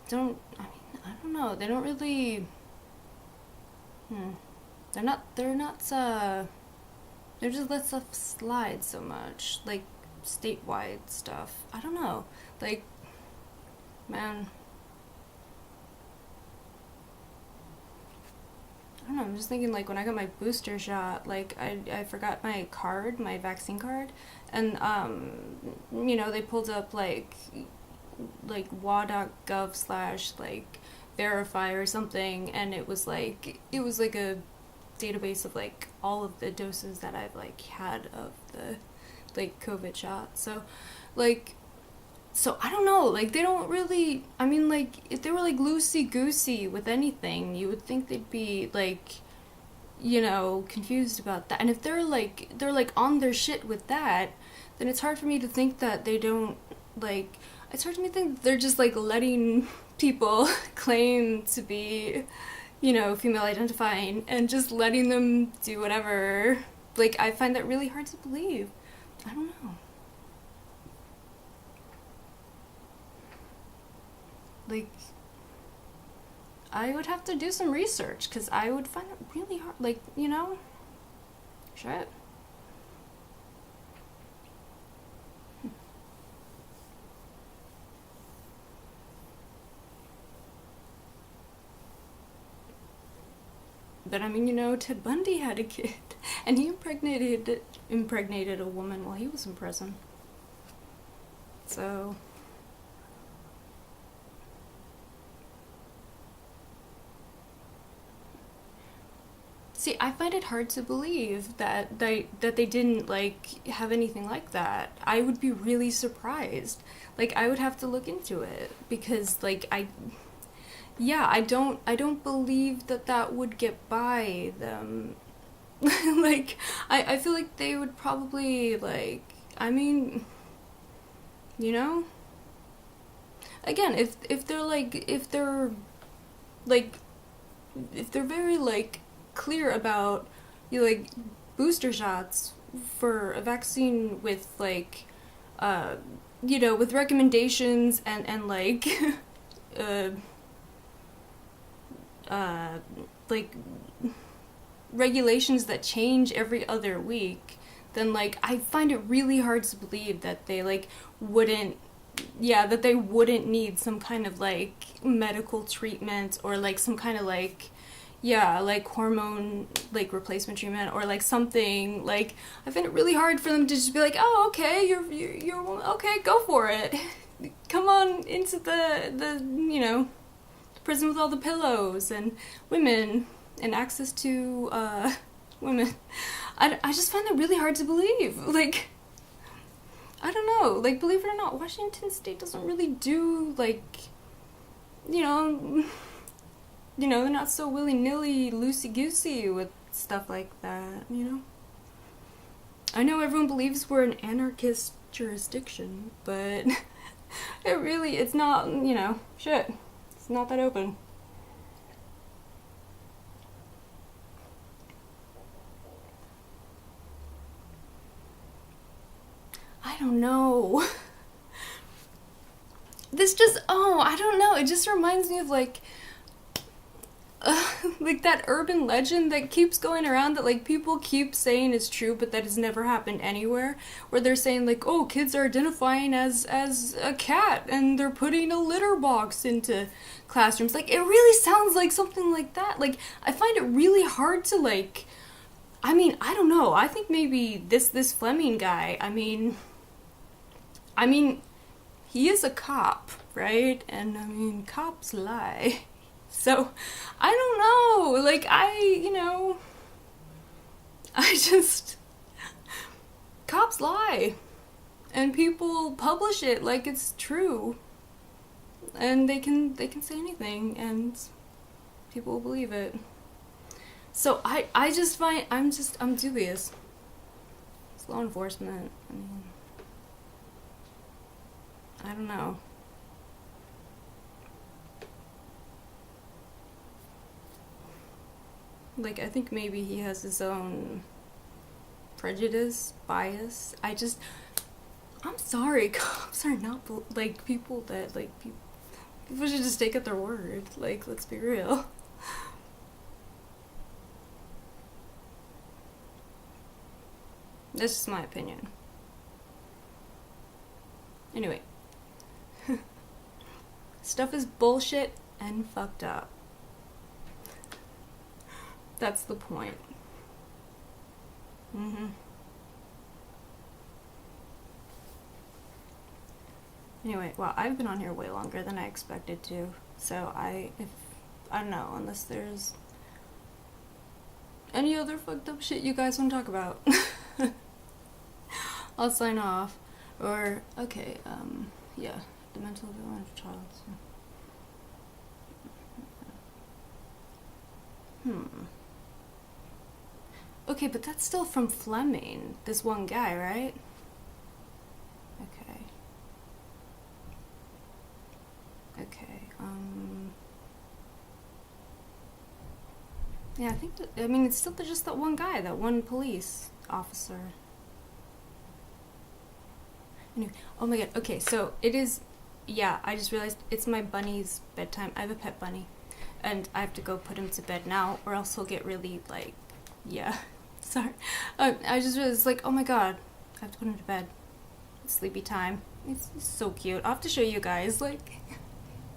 don't, I mean, I don't know, they don't really, they're not, they're just let stuff slide so much. Like, statewide stuff. I don't know. Like, man. I don't know, I'm just thinking, like, when I got my booster shot, like, I forgot my card, my vaccine card, and, they pulled up, like wa.gov slash, like, verify or something, and it was like a database of, like, all of the doses that I've, like, had of the, like, COVID shot, so, like, I don't know, like, they don't really, I mean, like, if they were, like, loosey-goosey with anything, you would think they'd be, like, confused about that. And if they're, like, on their shit with that, then it's hard for me to think that they don't, like, it's hard for me to think that they're just, like, letting people claim to be, female identifying and just letting them do whatever. Like, I find that really hard to believe. I don't know. Like, I would have to do some research, because I would find it really hard, like, shit. But, I mean, Ted Bundy had a kid, and he impregnated a woman while he was in prison. So... See, I find it hard to believe that they didn't, like, have anything like that. I would be really surprised. Like, I would have to look into it, because, like, I don't believe that would get by them. Like, I feel like they would probably, like, I mean, again, if they're very, like, clear about, like, booster shots for a vaccine with, like, with recommendations and like, like, regulations that change every other week, then, like, I find it really hard to believe that they, like, wouldn't need some kind of, like, medical treatment, or, like, some kind of, like, like, hormone, like, replacement treatment, or, like, something. Like, I find it really hard for them to just be like, oh, okay, you're okay, go for it. Come on into the prison with all the pillows and women and access to women. I just find that really hard to believe. Like, I don't know, like, believe it or not, Washington State doesn't really do, like, they're not so willy-nilly, loosey-goosey with stuff like that, I know everyone believes we're an anarchist jurisdiction, but it's not, shit. It's not that open. I don't know. I don't know, it just reminds me of, like, like, that urban legend that keeps going around that, like, people keep saying is true, but that has never happened anywhere, where they're saying, like, oh, kids are identifying as a cat, and they're putting a litter box into classrooms. Like, it really sounds like something like that. Like, I find it really hard to, like, I mean, I don't know, I think maybe this Fleming guy, I mean, he is a cop, right? And, I mean, cops lie. So, I don't know, like, cops lie, and people publish it like it's true, and they can say anything, and people will believe it. So, I just find, I'm dubious. It's law enforcement, I mean, I don't know. Like, I think maybe he has his own prejudice, bias. I'm sorry, cops are not, like, people that, like, people should just take at their word. Like, let's be real. That's just my opinion. Anyway. Stuff is bullshit and fucked up. That's the point. Anyway, well, I've been on here way longer than I expected to, so I don't know, unless there's any other fucked up shit you guys want to talk about, I'll sign off. Or, okay, yeah, the mental violence of child. Okay, but that's still from Fleming, this one guy, right? Okay. Okay, yeah, I think that, I mean, it's still just that one guy, that one police officer. Anyway, oh my god, okay, so it is, yeah, I just realized it's my bunny's bedtime. I have a pet bunny, and I have to go put him to bed now, or else he'll get really, like, yeah, sorry. I just realized, like, oh my god, I have to put him to bed. It's sleepy time. It's so cute. I'll have to show you guys, like,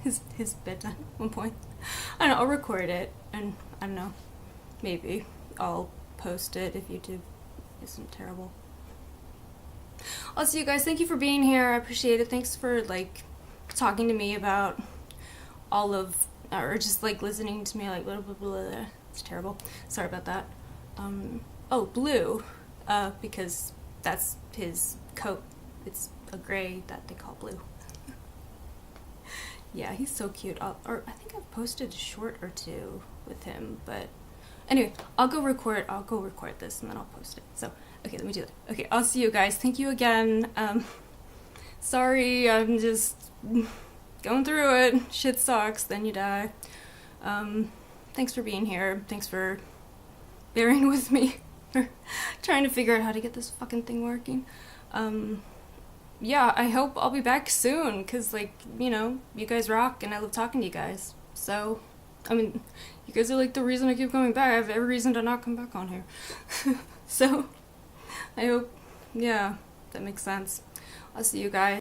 his bedtime at one point. I don't know, I'll record it, and I don't know, maybe I'll post it if YouTube isn't terrible. I'll see you guys. Thank you for being here. I appreciate it. Thanks for, like, talking to me about all of, or just, like, listening to me, like, blah, blah, blah, blah. It's terrible. Sorry about that. Oh, Blue, because that's his coat. It's a gray that they call Blue. Yeah, he's so cute. Or I think I've posted a short or two with him, but anyway, I'll go record this and then I'll post it. So, okay, let me do that. Okay, I'll see you guys. Thank you again. Sorry, I'm just going through it. Shit sucks, then you die. Thanks for being here. Thanks for bearing with me. Trying to figure out how to get this fucking thing working. Yeah, I hope I'll be back soon, because, like, you know, you guys rock, and I love talking to you guys. So, I mean, you guys are, like, the reason I keep coming back. I have every reason to not come back on here. So, I hope, yeah, that makes sense. I'll see you guys.